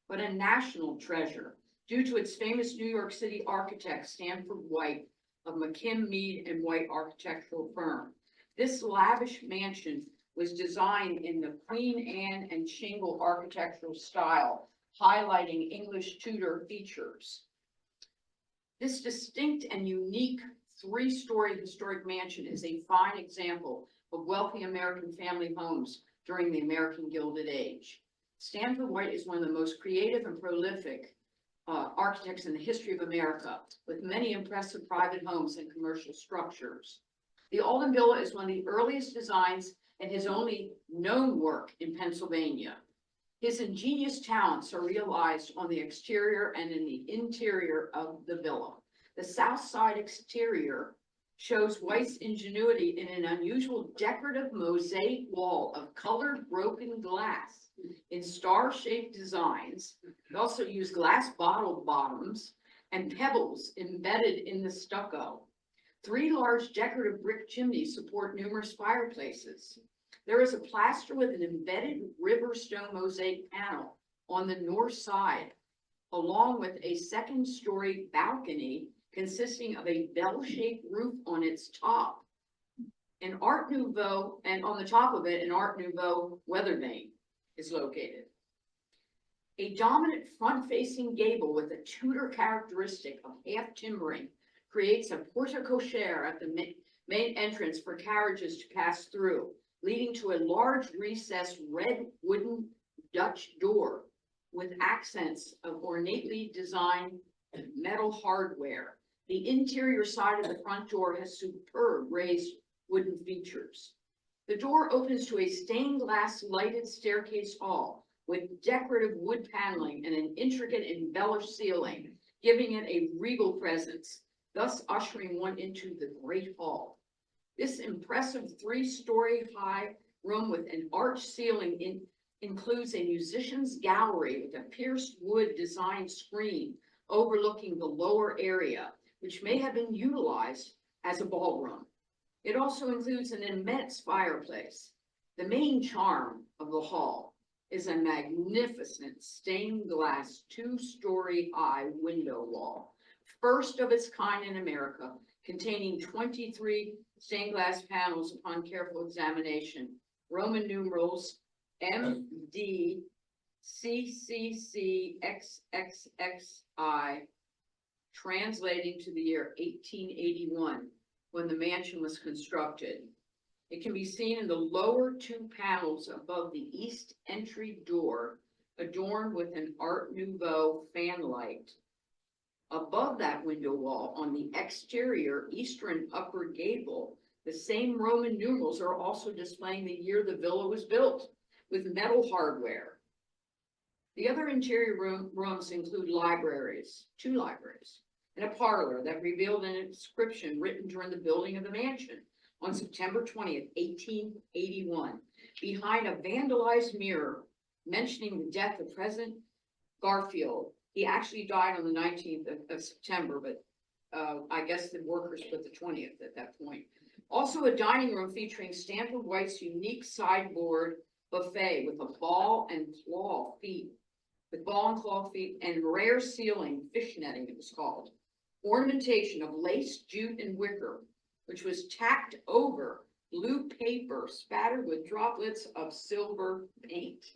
but a national treasure due to its famous New York City architect, Stanford White, of McKim, Mead and White architectural firm. This lavish mansion was designed in the Queen Anne and shingle architectural style, highlighting English Tudor features. This distinct and unique 3-story historic mansion is a fine example of wealthy American family homes during the American Gilded Age. Stanford White is one of the most creative and prolific architects in the history of America, with many impressive private homes and commercial structures. The Alden Villa is one of the earliest designs and his only known work in Pennsylvania. His ingenious talents are realized on the exterior and in the interior of the villa. The south side exterior shows White's ingenuity in an unusual decorative mosaic wall of colored broken glass in star-shaped designs. He also used glass bottle bottoms and pebbles embedded in the stucco. 3 large decorative brick chimneys support numerous fireplaces. There is a plaster with an embedded river stone mosaic panel on the north side, along with a 2nd-story balcony consisting of a bell-shaped roof on its top. An Art Nouveau, and on the top of it, an Art Nouveau weather vane is located. A dominant front-facing gable with a Tudor characteristic of half timbering creates a porte cochere at the main entrance for carriages to pass through, leading to a large recessed red wooden Dutch door with accents of ornately designed metal hardware. The interior side of the front door has superb raised wooden features. The door opens to a stained glass lighted staircase hall with decorative wood paneling and an intricate embellished ceiling, giving it a regal presence, thus ushering one into the Great Hall. This impressive 3-story high room with an arched ceiling includes a musician's gallery with a pierced wood designed screen overlooking the lower area, which may have been utilized as a ballroom. It also includes an immense fireplace. The main charm of the hall is a magnificent stained glass 2-story high window wall, first of its kind in America, containing 23 stained glass panels upon careful examination, Roman numerals MD CCCXXXI, translating to the year 1881, when the mansion was constructed. It can be seen in the lower two panels above the east entry door, adorned with an Art Nouveau fan light. Above that window wall, on the exterior eastern upper gable, the same Roman numerals are also displaying the year the villa was built, with metal hardware. The other interior rooms include libraries, 2 libraries, and a parlor that revealed an inscription written during the building of the mansion on September 20th, 1881, behind a vandalized mirror mentioning the death of President Garfield. He actually died on the 19th of September, but I guess the workers put the 20th at that point. Also a dining room featuring Stanford White's unique sideboard buffet with a ball and claw feet, and rare ceiling, fish netting it was called. Ornamentation of lace, jute, and wicker, which was tacked over blue paper spattered with droplets of silver paint.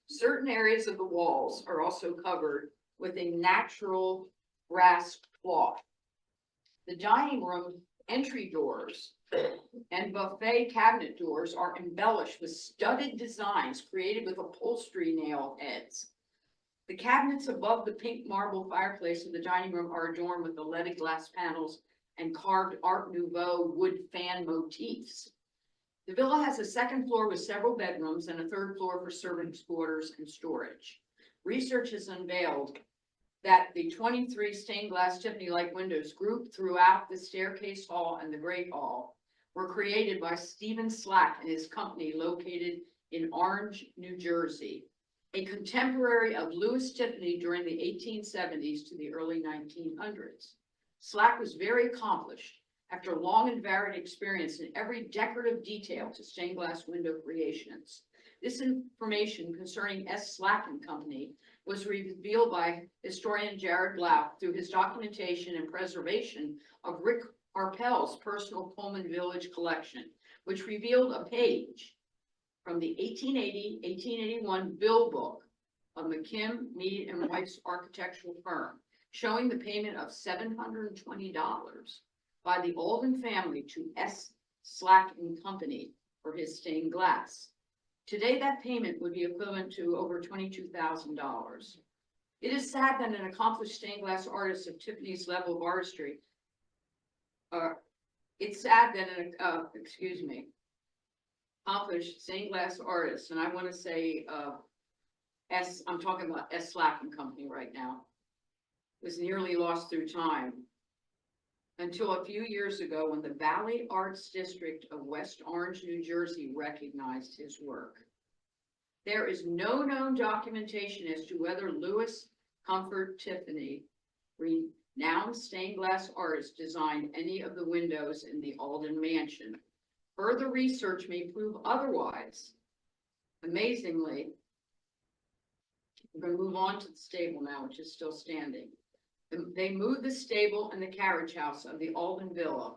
Certain areas of the walls are also covered with a natural brass cloth. The dining room entry doors and buffet cabinet doors are embellished with studded designs created with upholstery nail heads. The cabinets above the pink marble fireplace of the dining room are adorned with the leaded glass panels and carved Art Nouveau wood fan motifs. The villa has a second floor with several bedrooms and a third floor for servants' quarters and storage. Research has unveiled that the 23 stained glass Tiffany-like windows grouped throughout the staircase hall and the Great Hall were created by Stephen Slack and his company located in Orange, New Jersey, a contemporary of Louis Tiffany during the 1870s to the early 1900s. Slack was very accomplished after long and varied experience in every decorative detail to stained glass window creations. This information concerning S. Slack and Company was revealed by historian Jared Blau through his documentation and preservation of Rick Harpel's personal Coleman Village collection, which revealed a page from the 1880-1881 bill book of McKim, Mead, and White's architectural firm, showing the payment of $720 by the Alden family to S. Slack and Company for his stained glass. Today, that payment would be equivalent to over $22,000. It is sad that an accomplished stained glass artist of Tiffany's level of artistry, accomplished stained glass artist, and I want to say I'm talking about S. Slack and Company right now, was nearly lost through time until a few years ago when the Valley Arts District of West Orange, New Jersey recognized his work. There is no known documentation as to whether Louis Comfort Tiffany, renowned stained glass artist, designed any of the windows in the Alden Mansion. Further research may prove otherwise. Amazingly, we're going to move on to the stable now, which is still standing. They moved the stable and the carriage house of the Alden Villa,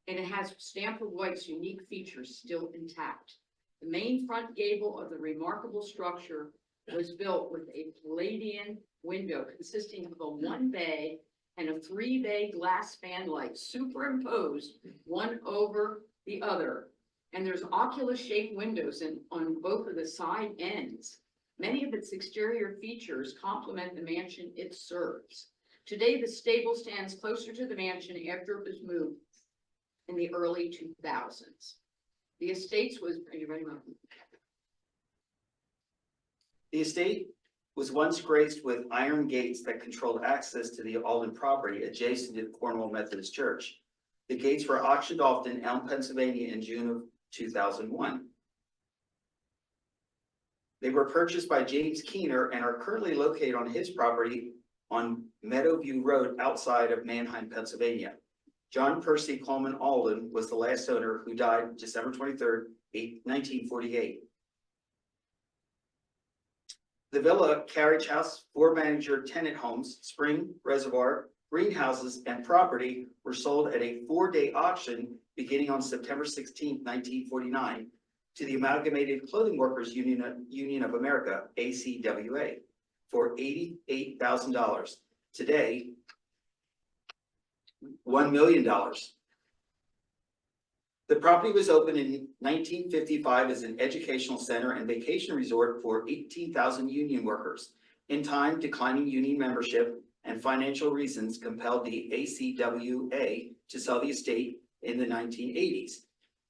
and it has Stanford White's unique features still intact. The main front gable of the remarkable structure was built with a Palladian window consisting of a 1-bay and a 3-bay glass fanlight superimposed one over the other. And there's oculus-shaped windows on both of the side ends. Many of its exterior features complement the mansion it serves. Today, the stable stands closer to the mansion after it was moved in the early 2000s. The estates was, are you ready, Mom? The estate was once graced with iron gates that controlled access to the Alden property adjacent to the Cornwall Methodist Church. The gates were auctioned off in Elm, Pennsylvania in June of 2001. They were purchased by James Keener and are currently located on his property on Meadowview Road outside of Manheim, Pennsylvania. John Percy Coleman Alden was the last owner, who died December 23rd, 1948. The villa, carriage house, 4-manager tenant homes, spring, reservoir, greenhouses, and property were sold at a 4-day auction beginning on September 16th, 1949, to the Amalgamated Clothing Workers Union of America, ACWA, for $88,000. Today, $1 million. The property was opened in 1955 as an educational center and vacation resort for 18,000 union workers. In time, declining union membership and financial reasons compelled the ACWA to sell the estate in the 1980s.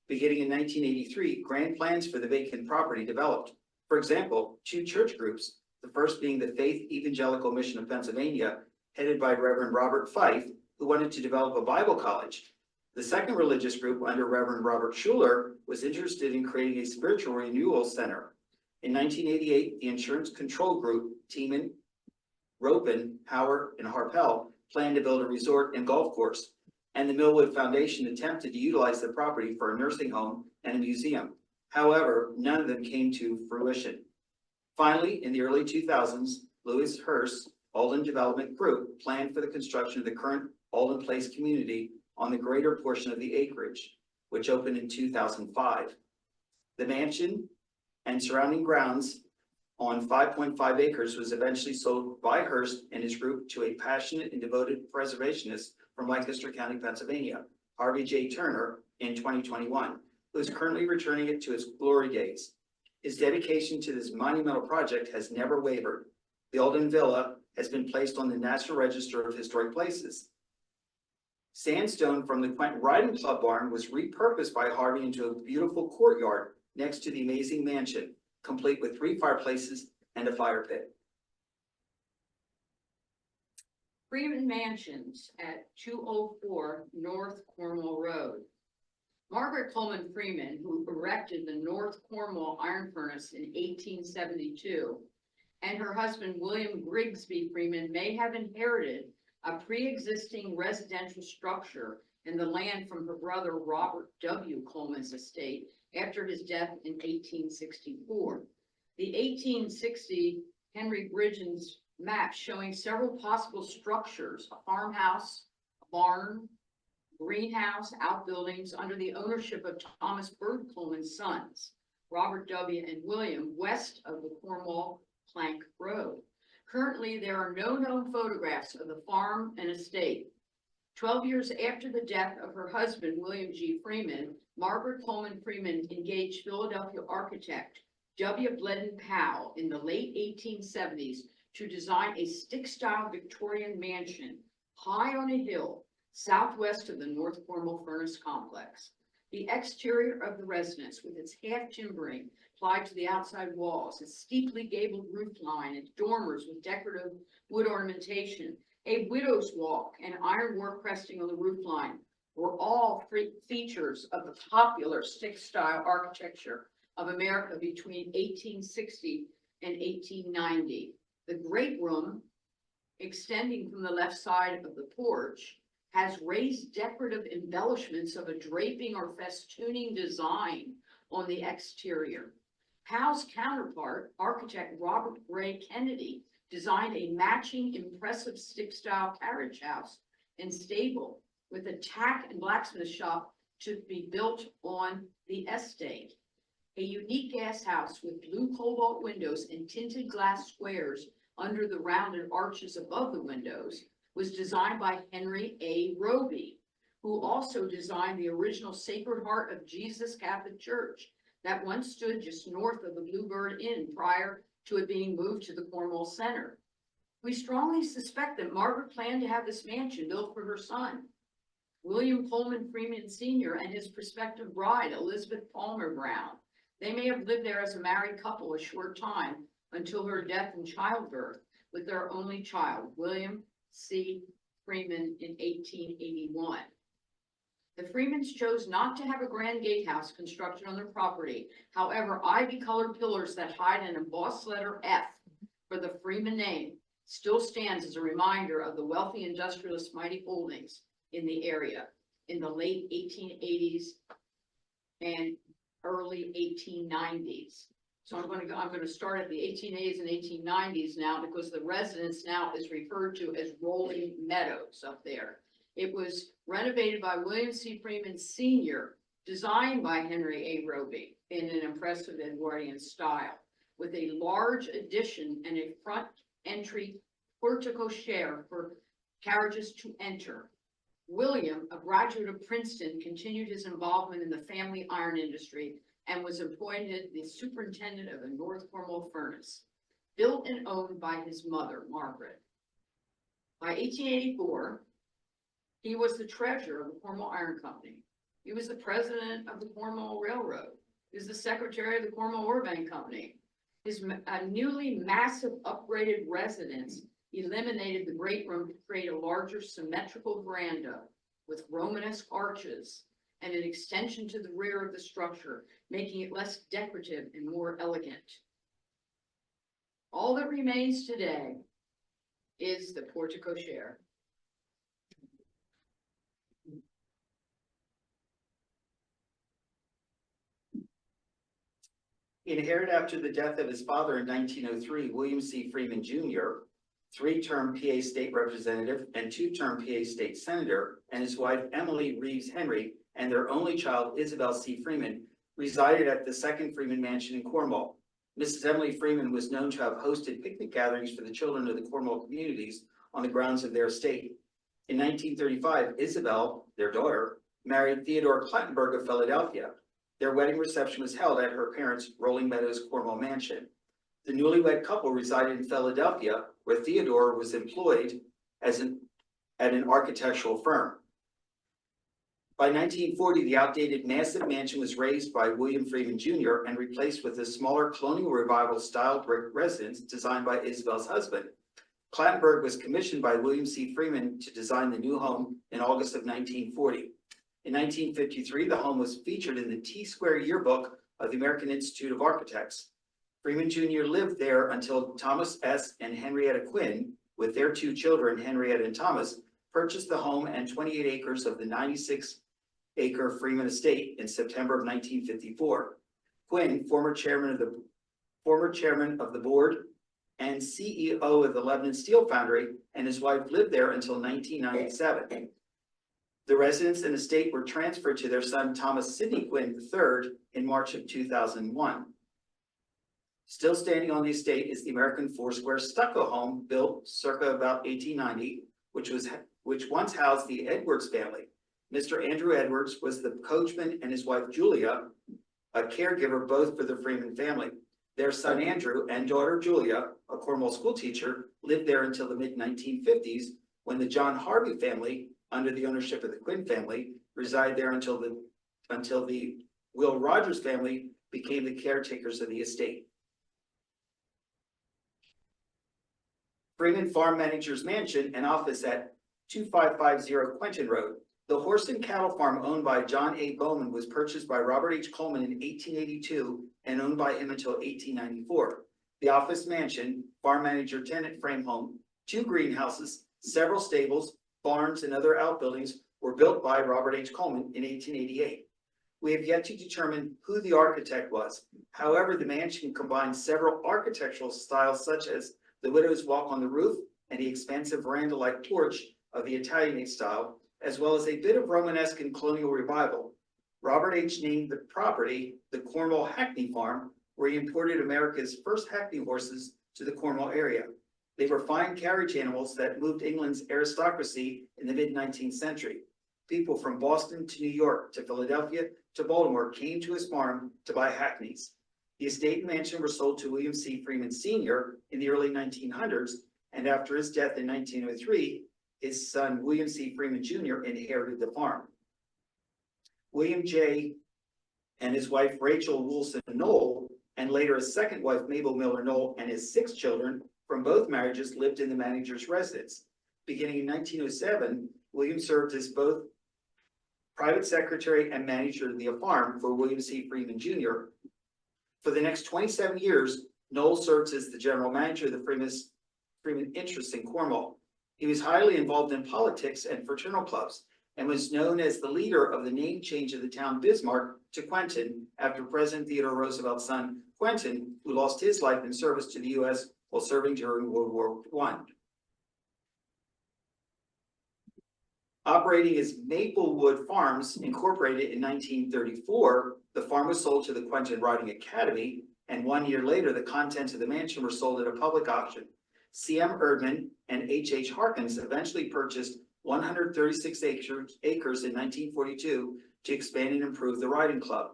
Beginning in 1983, grand plans for the vacant property developed. For example, two church groups, the first being the Faith Evangelical Mission of Pennsylvania, headed by Reverend Robert Fife, who wanted to develop a Bible college. The second religious group, under Reverend Robert Schuller, was interested in creating a spiritual renewal center. In 1988, the insurance control group, Tiemann, Ropin, Howard, and Harpel, planned to build a resort and golf course, and the Millwood Foundation attempted to utilize the property for a nursing home and a museum. However, none of them came to fruition. Finally, in the early 2000s, Lewis Hurst Alden Development Group planned for the construction of the current Alden Place community on the greater portion of the acreage, which opened in 2005. The mansion and surrounding grounds on 5.5 acres was eventually sold by Hurst and his group to a passionate and devoted preservationist from Lancaster County, Pennsylvania, Harvey J. Turner, in 2021, who is currently returning it to its glory days. His dedication to this monumental project has never wavered. The Alden Villa has been placed on the National Register of Historic Places. Sandstone from the Quentin Riding Club barn was repurposed by Harvey into a beautiful courtyard next to the amazing mansion, complete with 3 fireplaces and a fire pit. Freeman Mansions at 204 North Cornwall Road. Margaret Coleman Freeman, who erected the North Cornwall Iron Furnace in 1872, and her husband William Grigsby Freeman may have inherited a pre-existing residential structure in the land from her brother Robert W. Coleman's estate after his death in 1864. The 1860 Henry Bridgens map showing several possible structures, a farmhouse, a barn, greenhouse, outbuildings under the ownership of Thomas Bird Coleman's sons, Robert W. and William, west of the Cornwall Plank Road. Currently, there are no known photographs of the farm and estate. 12 years after the death of her husband, William G. Freeman, Margaret Coleman Freeman engaged Philadelphia architect W. Bledden Powell in the late 1870s to design a stick-style Victorian mansion high on a hill southwest of the North Cornwall Furnace Complex. The exterior of the residence, with its half timbering applied to the outside walls, its steeply gabled roof line, its dormers with decorative wood ornamentation, a widow's walk, and ironwork cresting on the roof line, were all features of the popular stick-style architecture of America between 1860 and 1890. The great room, extending from the left side of the porch, has raised decorative embellishments of a draping or festooning design on the exterior. Powell's counterpart, architect Robert Gray Kennedy, designed a matching impressive stick-style carriage house and stable with a tack and blacksmith shop to be built on the estate. A unique gas house with blue cobalt windows and tinted glass squares under the rounded arches above the windows was designed by Henry A. Roby, who also designed the original Sacred Heart of Jesus Catholic Church that once stood just north of the Bluebird Inn prior to it being moved to the Cornwall Center. We strongly suspect that Margaret planned to have this mansion built for her son, William Coleman Freeman Sr., and his prospective bride, Elizabeth Palmer Brown. They may have lived there as a married couple a short time until her death and childbirth, with their only child, William C. Freeman, in 1881. The Freemans chose not to have a grand gatehouse constructed on their property. However, ivy-colored pillars that hide an embossed letter F for the Freeman name still stands as a reminder of the wealthy industrialist mighty holdings in the area in the late 1880s and early 1890s. So I'm going to start at the 1880s and 1890s now, because the residence now is referred to as Rolling Meadows up there. It was renovated by William C. Freeman Sr. Designed by Henry A. Roby in an impressive Edwardian style, with a large addition and a front entry portico share for carriages to enter. William, a graduate of Princeton, continued his involvement in the family iron industry and was appointed the superintendent of the North Cornwall Furnace, built and owned by his mother, Margaret. By 1884, he was the treasurer of the Cornwall Iron Company. He was the president of the Cornwall Railroad. He was the secretary of the Cornwall Ore Bank Company. His newly massive upgraded residence eliminated the great room to create a larger symmetrical veranda with Romanesque arches and an extension to the rear of the structure, making it less decorative and more elegant. All that remains today is the portico share. Inherited after the death of his father in 1903, William C. Freeman Jr., three-term PA State Representative and two-term PA State Senator, and his wife Emily Reeves Henry, and their only child Isabel C. Freeman, resided at the second Freeman Mansion in Cornwall. Mrs. Emily Freeman was known to have hosted picnic gatherings for the children of the Cornwall communities on the grounds of their estate. In 1935, Isabel, their daughter, married Theodore Clattenburg of Philadelphia. Their wedding reception was held at her parents' Rolling Meadows Cornwall Mansion. The newlywed couple resided in Philadelphia, where Theodore was employed at an architectural firm. By 1940, the outdated massive mansion was raised by William Freeman Jr. and replaced with a smaller colonial revival style brick residence designed by Isabel's husband. Clattenburg was commissioned by William C. Freeman to design the new home in August of 1940. In 1953, the home was featured in the T-Square yearbook of the American Institute of Architects. Freeman Jr. lived there until Thomas S. and Henrietta Quinn, with their two children, Henrietta and Thomas, purchased the home and 28 acres of the 96-acre Freeman estate in September of 1954. Quinn, former chairman of the board and CEO of the Lebanon Steel Foundry, and his wife lived there until 1997. The residence and estate were transferred to their son Thomas Sidney Quinn III in March of 2001. Still standing on the estate is the American four-square stucco home built circa about 1890, which once housed the Edwards family. Mr. Andrew Edwards was the coachman and his wife Julia, a caregiver both for the Freeman family. Their son Andrew and daughter Julia, a Cornwall school teacher, lived there until the mid-1950s, when the John Harvey family, under the ownership of the Quinn family, resided there until the Will Rogers family became the caretakers of the estate. Freeman Farm Manager's Mansion and office at 2550 Quentin Road. The horse and cattle farm owned by John A. Bowman was purchased by Robert H. Coleman in 1882 and owned by him until 1894. The office mansion, farm manager tenant frame home, two greenhouses, several stables, barns, and other outbuildings were built by Robert H. Coleman in 1888. We have yet to determine who the architect was. However, the mansion combines several architectural styles such as the widow's walk on the roof and the expansive veranda-like porch of the Italianate style, as well as a bit of Romanesque and colonial revival. Robert H. named the property the Cornwall Hackney Farm, where he imported America's first Hackney horses to the Cornwall area. They were fine carriage animals that moved England's aristocracy in the mid-19th century. People from Boston to New York to Philadelphia to Baltimore came to his farm to buy hackneys. The estate and mansion were sold to William C. Freeman Sr. in the early 1900s, and after his death in 1903, his son William C. Freeman Jr. inherited the farm. William J. and his wife Rachel Wilson Knoll, and later his second wife Mabel Miller Knoll, and his 6 children from both marriages lived in the manager's residence. Beginning in 1907, William served as both private secretary and manager of the farm for William C. Freeman Jr. For the next 27 years, Knoll served as the general manager of the Freeman interests in Cornwall. He was highly involved in politics and fraternal clubs, and was known as the leader of the name change of the town Bismarck to Quentin after President Theodore Roosevelt's son Quentin, who lost his life in service to the U.S. while serving during World War I. Operating as Maplewood Farms Incorporated in 1934, the farm was sold to the Quentin Riding Academy, and 1 year later, the contents of the mansion were sold at a public auction. C.M. Erdman and H.H. Harkins eventually purchased 136 acres in 1942 to expand and improve the riding club.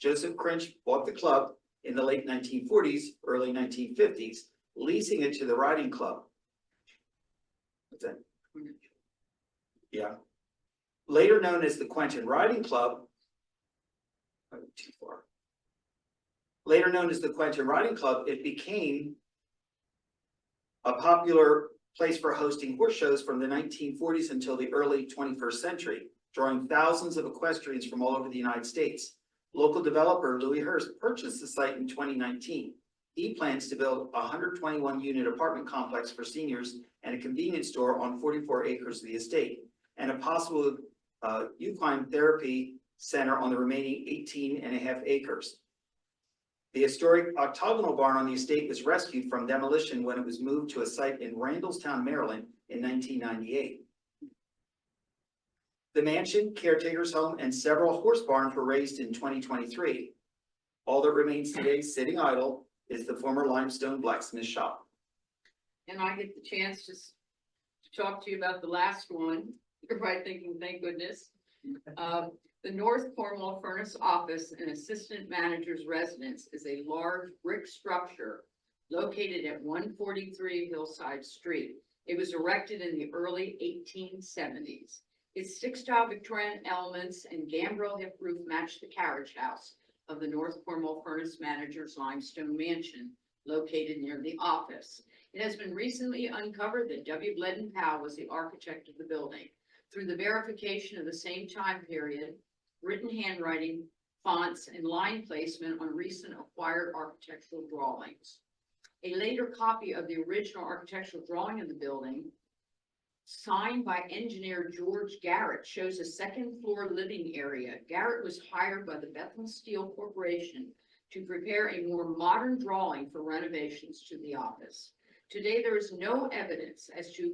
Joseph Crinch bought the club in the late 1940s, early 1950s, leasing it to the riding club. What's that? Yeah. Later known as the Quentin Riding Club. Oh, too far. Later known as the Quentin Riding Club, it became a popular place for hosting horse shows from the 1940s until the early 21st century, drawing thousands of equestrians from all over the United States. Local developer Louis Hurst purchased the site in 2019. He plans to build a 121-unit apartment complex for seniors and a convenience store on 44 acres of the estate, and a possible equine therapy center on the remaining 18.5 acres. The historic octagonal barn on the estate was rescued from demolition when it was moved to a site in Randallstown, Maryland in 1998. The mansion, caretaker's home, and several horse barns were raised in 2023. All that remains today sitting idle is the former limestone blacksmith shop. And I get the chance to talk to you about the last one. You're probably thinking, thank goodness. The North Cornwall Furnace Office and Assistant Manager's Residence is a large brick structure located at 143 Hillside Street. It was erected in the early 1870s. Its six-style Victorian elements and gambrel hip roof match the carriage house of the North Cornwall Furnace Manager's limestone mansion located near the office. It has been recently uncovered that W. Bledden Powell was the architect of the building. Through the verification of the same time period, written handwriting, fonts, and line placement on recent acquired architectural drawings. A later copy of the original architectural drawing of the building, signed by engineer George Garrett, shows a second floor living area. Garrett was hired by the Bethel Steel Corporation to prepare a more modern drawing for renovations to the office. Today, there is no evidence as to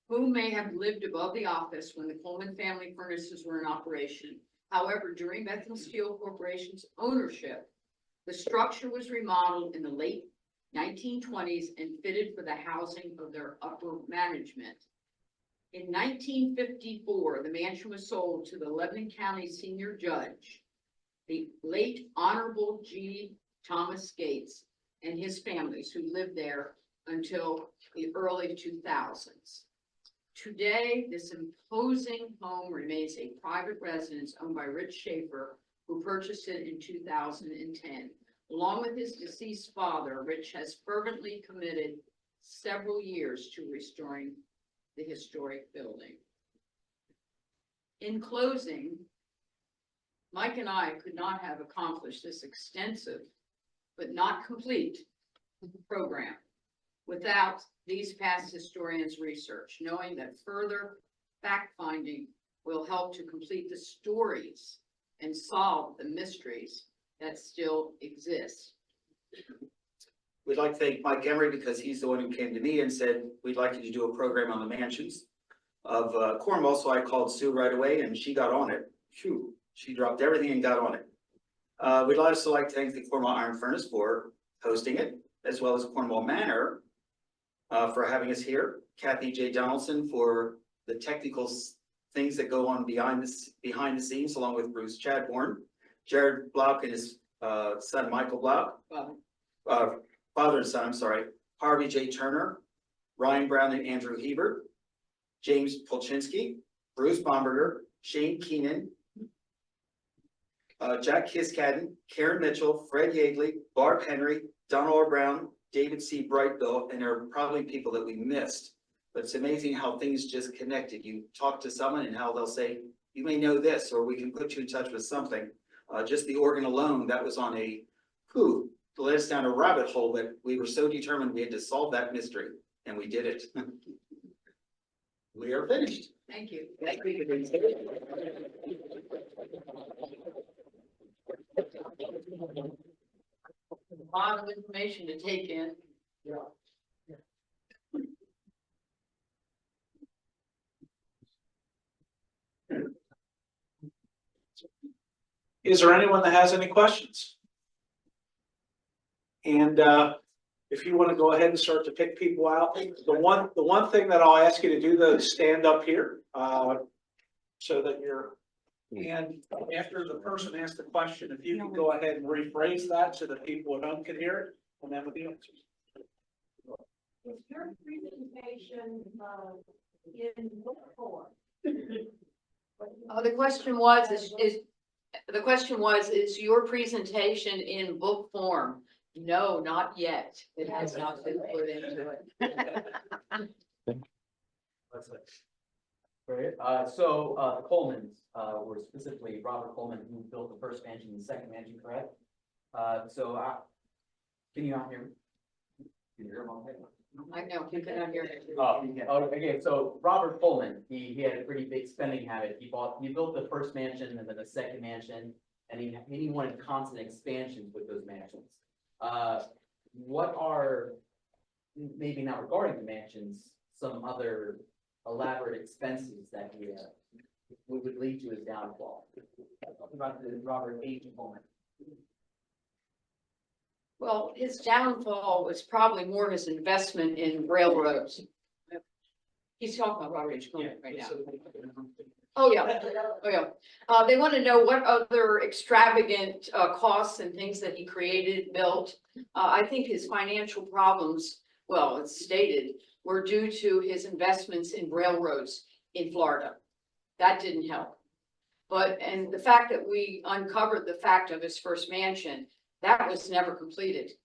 who may have lived above the office when the Coleman family furnaces were in operation. However, during Bethel Steel Corporation's ownership, the structure was remodeled in the late 1920s and fitted for the housing of their upper management. In 1954, the mansion was sold to the Lebanon County senior judge, the late Honorable G. Thomas Gates, and his families who lived there until the early 2000s. Today, this imposing home remains a private residence owned by Rich Schaefer, who purchased it in 2010. Along with his deceased father, Rich has fervently committed several years to restoring the historic building. In closing, Mike and I could not have accomplished this extensive but not complete program without these past historians' research, knowing that further fact-finding will help to complete the stories and solve the mysteries that still exist. We'd like to thank Mike Emery because he's the one who came to me and said, we'd like you to do a program on the mansions of Cornwall. So I called Sue right away and she got on it. Phew, she dropped everything and got on it. We'd also like to thank the Cornwall Iron Furnace for hosting it, as well as Cornwall Manor for having us here. Kathy J. Donaldson for the technical things that go on behind the scenes, along with Bruce Chadbourne. Jared Blouck and his son Michael Blouck. Father and son, I'm sorry, Harvey J. Turner, Ryan Brown and Andrew Hebert, James Polchinski, Bruce Bomberger, Shane Keenan, Jack Kiskadden, Karen Mitchell, Fred Yeagley, Barb Henry, Donald R. Brown, David C. Brightville, and there are probably people that we missed. But it's amazing how things just connected. You talk to someone and how they'll say, you may know this, or we can put you in touch with something. Just the organ alone, that was on a, led us down a rabbit hole, but we were so determined we had to solve that mystery, and we did it. We are finished. Thank you. Thank you. A lot of information to take in. Yeah. Is there anyone that has any questions? And if you want to go ahead and start to pick people out, the one thing that I'll ask you to do though is stand up here, so that you're. And after the person asks the question, if you can go ahead and rephrase that so that people at home can hear it, and then with the answers. Is your presentation in book form? The question was, is your presentation in book form? No, not yet. It has not been put into it. Great. So the Colemans were specifically Robert Coleman, who built the first mansion and the second mansion, correct? Can you not hear me? Can you hear me okay? I know, you cannot hear it. Oh, okay, so Robert Coleman, he had a pretty big spending habit. He built the first mansion and then the second mansion, and he wanted constant expansions with those mansions. What are, maybe not regarding the mansions, some other elaborate expenses that he would lead to his downfall? About the Robert H. Coleman. Well, his downfall was probably more his investment in railroads. He's talking about Robert H. Coleman right now. Oh, yeah. Oh, yeah. They want to know what other extravagant costs and things that he created, built. I think his financial problems, well, it's stated, were due to his investments in railroads in Florida. That didn't help. And the fact that we uncovered the fact of his first mansion, that was never completed.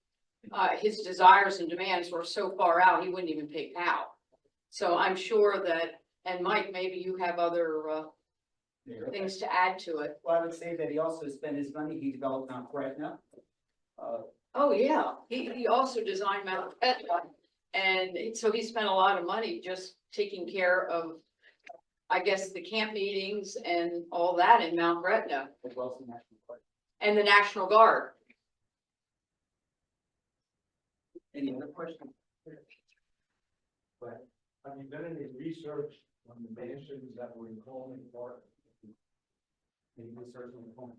His desires and demands were so far out, he wouldn't even pay POW. So I'm sure that, and Mike, maybe you have other things to add to it. Well, I would say that he also spent his money, he developed Mount Gretna. Oh, yeah, he also designed Mount Etna. And so he spent a lot of money just taking care of, I guess, the camp meetings and all that in Mount Gretna. As well as the National Park. And the National Guard. Any other questions? But have you done any research on the mansions that were in Coleman Park? Any research on the Coleman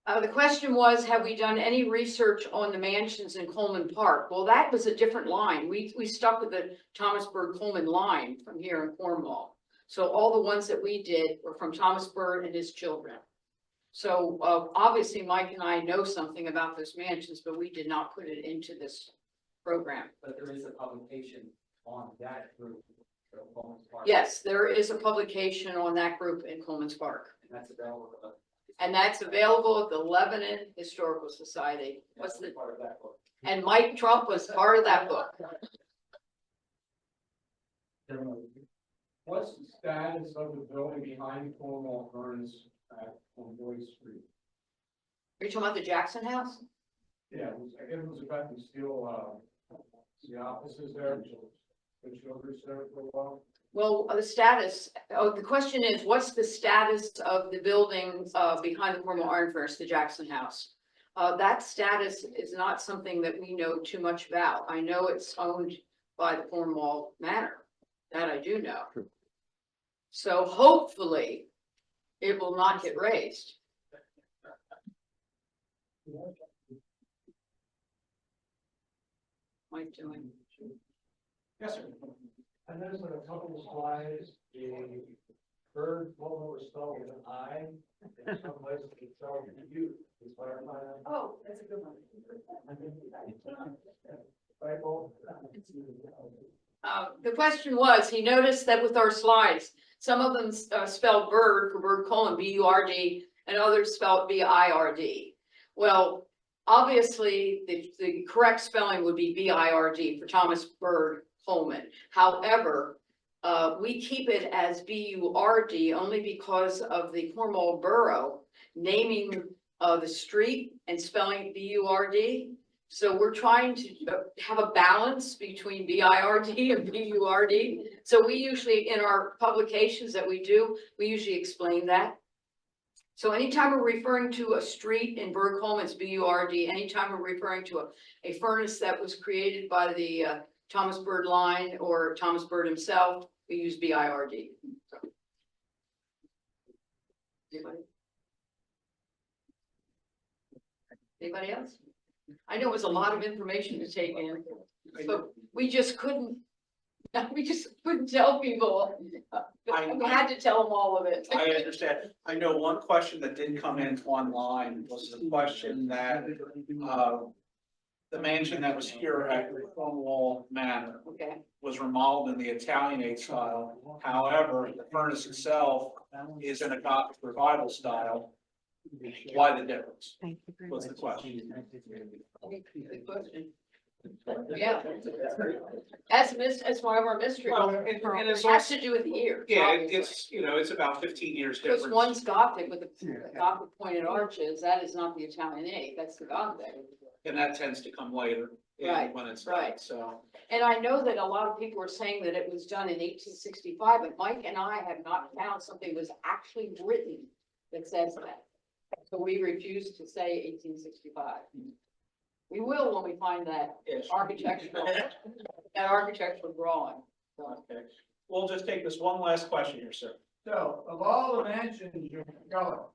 Park? The question was, have we done any research on the mansions in Coleman Park? Well, that was a different line. We stuck with the Thomas Bird Coleman line from here in Cornwall. So all the ones that we did were from Thomas Bird and his children. So obviously Mike and I know something about those mansions, but we did not put it into this program. But there is a publication on that group. Coleman's Park, Yes, there is a publication on that group in Coleman's Park. and that's available. And that's available at the Lebanon Historical Society. What's the, part of that book? and Mike Trump was part of that book. What's the status of the building behind Cornwall Furnace on Boyd Street? Are you talking about the Jackson House? Yeah, I guess it was about to steal the offices there, which was there for a while. Well, the status, the question is, what's the status of the building behind the Cornwall Iron Furnace, the Jackson House? That status is not something that we know too much about. I know it's owned by the Cornwall Manor. That I do know. So hopefully it will not get raised. Mike doing? Yes, sir. And there's a couple of slides, the bird logo was spelled with an I, and some places it's spelled with a U. Is clarify that? Oh, that's a good one. The question was, he noticed that with our slides, some of them spelled bird for Bird Coleman, B-U-R-D, and others spelled B-I-R-D. Well, obviously, the correct spelling would be B-I-R-D for Thomas Bird Coleman. However, we keep it as B-U-R-D only because of the Cornwall Borough naming the street and spelling B-U-R-D. So we're trying to have a balance between B-I-R-D and B-U-R-D. So we usually, in our publications that we do, we usually explain that. So anytime we're referring to a street in Bird Coleman, it's B-U-R-D. Anytime we're referring to a furnace that was created by the Thomas Bird line or Thomas Bird himself, we use B-I-R-D. So. Anybody? Anybody else? I know it was a lot of information to take in, but we just couldn't tell people. We had to tell them all of it. I understand. I know one question that did come in online was the question that, the mansion that was here at Cornwall Manor Okay, was remodeled in the Italianate style. However, the furnace itself is in a Gothic revival style. Why the difference? Thank you very What's much. the question? good question. Yeah. That's why we're a mystery. Well, and it's It has also, to do with the years. yeah, obviously. it's, it's about 15 years Because difference. one's Gothic with the Gothic pointed arches, that is not the Italianate, that's the Gothic. And that tends to come later. Right, When it's done, right. so. And I know that a lot of people are saying that it was done in 1865, but Mike and I have not found something was actually written that says that. So we refuse to say 1865. We will when we find that Yes. architectural drawing. So, Okay, we'll just take this one last question here, sir. So, of all the mansions you've got,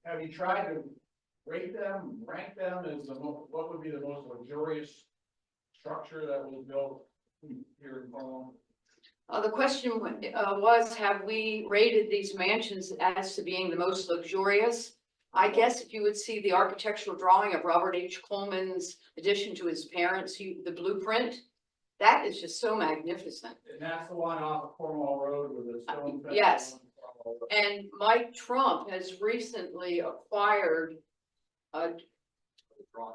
have you tried to rate them, rank them as what would be the most luxurious structure that was built here in Cornwall? the question was, have we rated these mansions as to being the most luxurious? I guess if you would see the architectural drawing of Robert H. Coleman's addition to his parents, the blueprint, that is just so magnificent. And that's the one off of Cornwall Road with the stone fence. Yes. And Mike Trump has recently acquired,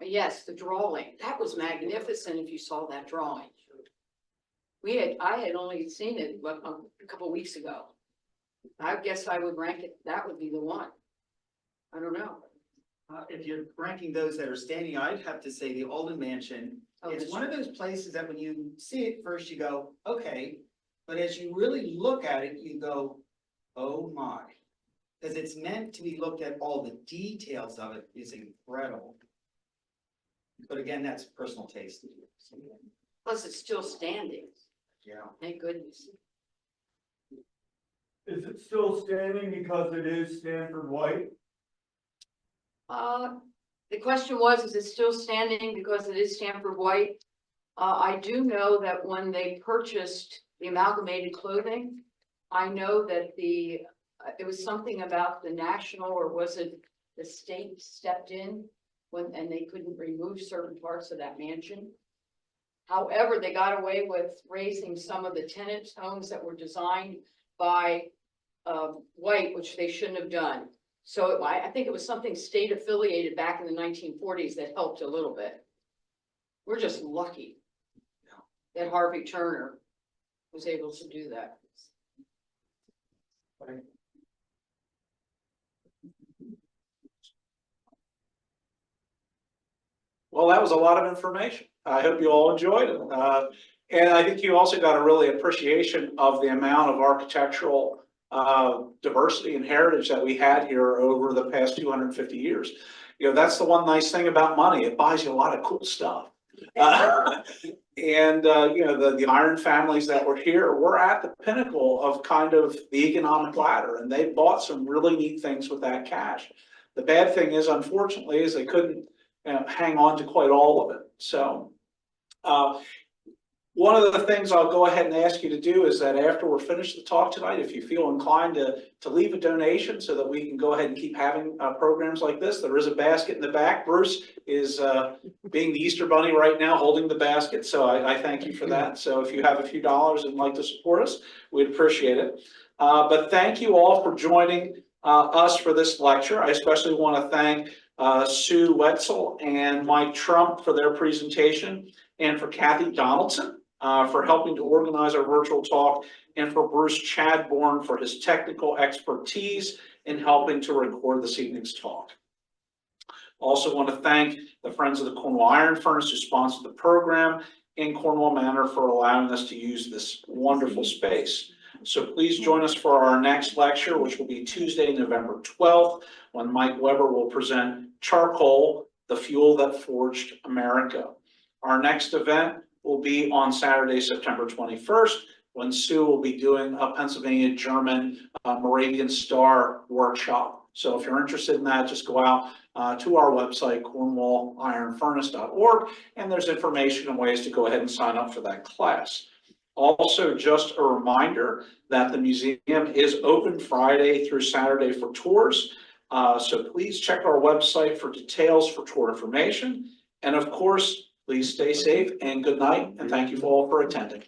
yes, the drawing. That was magnificent if you saw that drawing. I had only seen it a couple of weeks ago. I guess I would rank it, that would be the one. I don't know. If you're ranking those that are standing, I'd have to say the Alden Mansion. Oh, It's that's one of those places that when you see it first, you go, okay, but as you really look at it, you go, oh my. Because it's meant to be looked at, all the details of it is incredible. But again, that's personal taste. Plus, it's still standing. Yeah. Thank goodness. Is it still standing because it is Stanford White? The question was, is it still standing because it is Stanford White? I do know that when they purchased the amalgamated clothing, I know that it was something about the national, or was it the state stepped in and they couldn't remove certain parts of that mansion. However, they got away with raising some of the tenant homes that were designed by White, which they shouldn't have done. So I think it was something state affiliated back in the 1940s that helped a little bit. We're just lucky that Harvey Turner was able to do that. Well, that was a lot of information. I hope you all enjoyed it. And I think you also got a really appreciation of the amount of architectural diversity and heritage that we had here over the past 250 years. That's the one nice thing about money. It buys you a lot of cool stuff. And the iron families that were here were at the pinnacle of kind of the economic ladder, and they bought some really neat things with that cash. The bad thing is, unfortunately, is they couldn't hang on to quite all of it. So one of the things I'll go ahead and ask you to do is that after we're finished the talk tonight, if you feel inclined to leave a donation so that we can go ahead and keep having programs like this, there is a basket in the back. Bruce is being the Easter Bunny right now, holding the basket. So I thank you for that. So if you have a few dollars and like to support us, we'd appreciate it. But thank you all for joining us for this lecture. I especially want to thank Sue Wentzel and Mike Trump for their presentation, and for Kathy Donaldson for helping to organize our virtual talk, and for Bruce Chadbourne for his technical expertise in helping to record this evening's talk. Also want to thank the Friends of the Cornwall Iron Furnace who sponsored the program, and Cornwall Manor for allowing us to use this wonderful space. So please join us for our next lecture, which will be Tuesday, November 12th, when Mike Weber will present Charcoal, the Fuel That Forged America. Our next event will be on Saturday, September 21st, when Sue will be doing a Pennsylvania German Moravian Star workshop. So if you're interested in that, just go out to our website, cornwallironfurnace.org, and there's information and ways to go ahead and sign up for that class. Also, just a reminder that the museum is open Friday through Saturday for tours. So please check our website for details for tour information. And of course, please stay safe and good night, and thank you all for attending.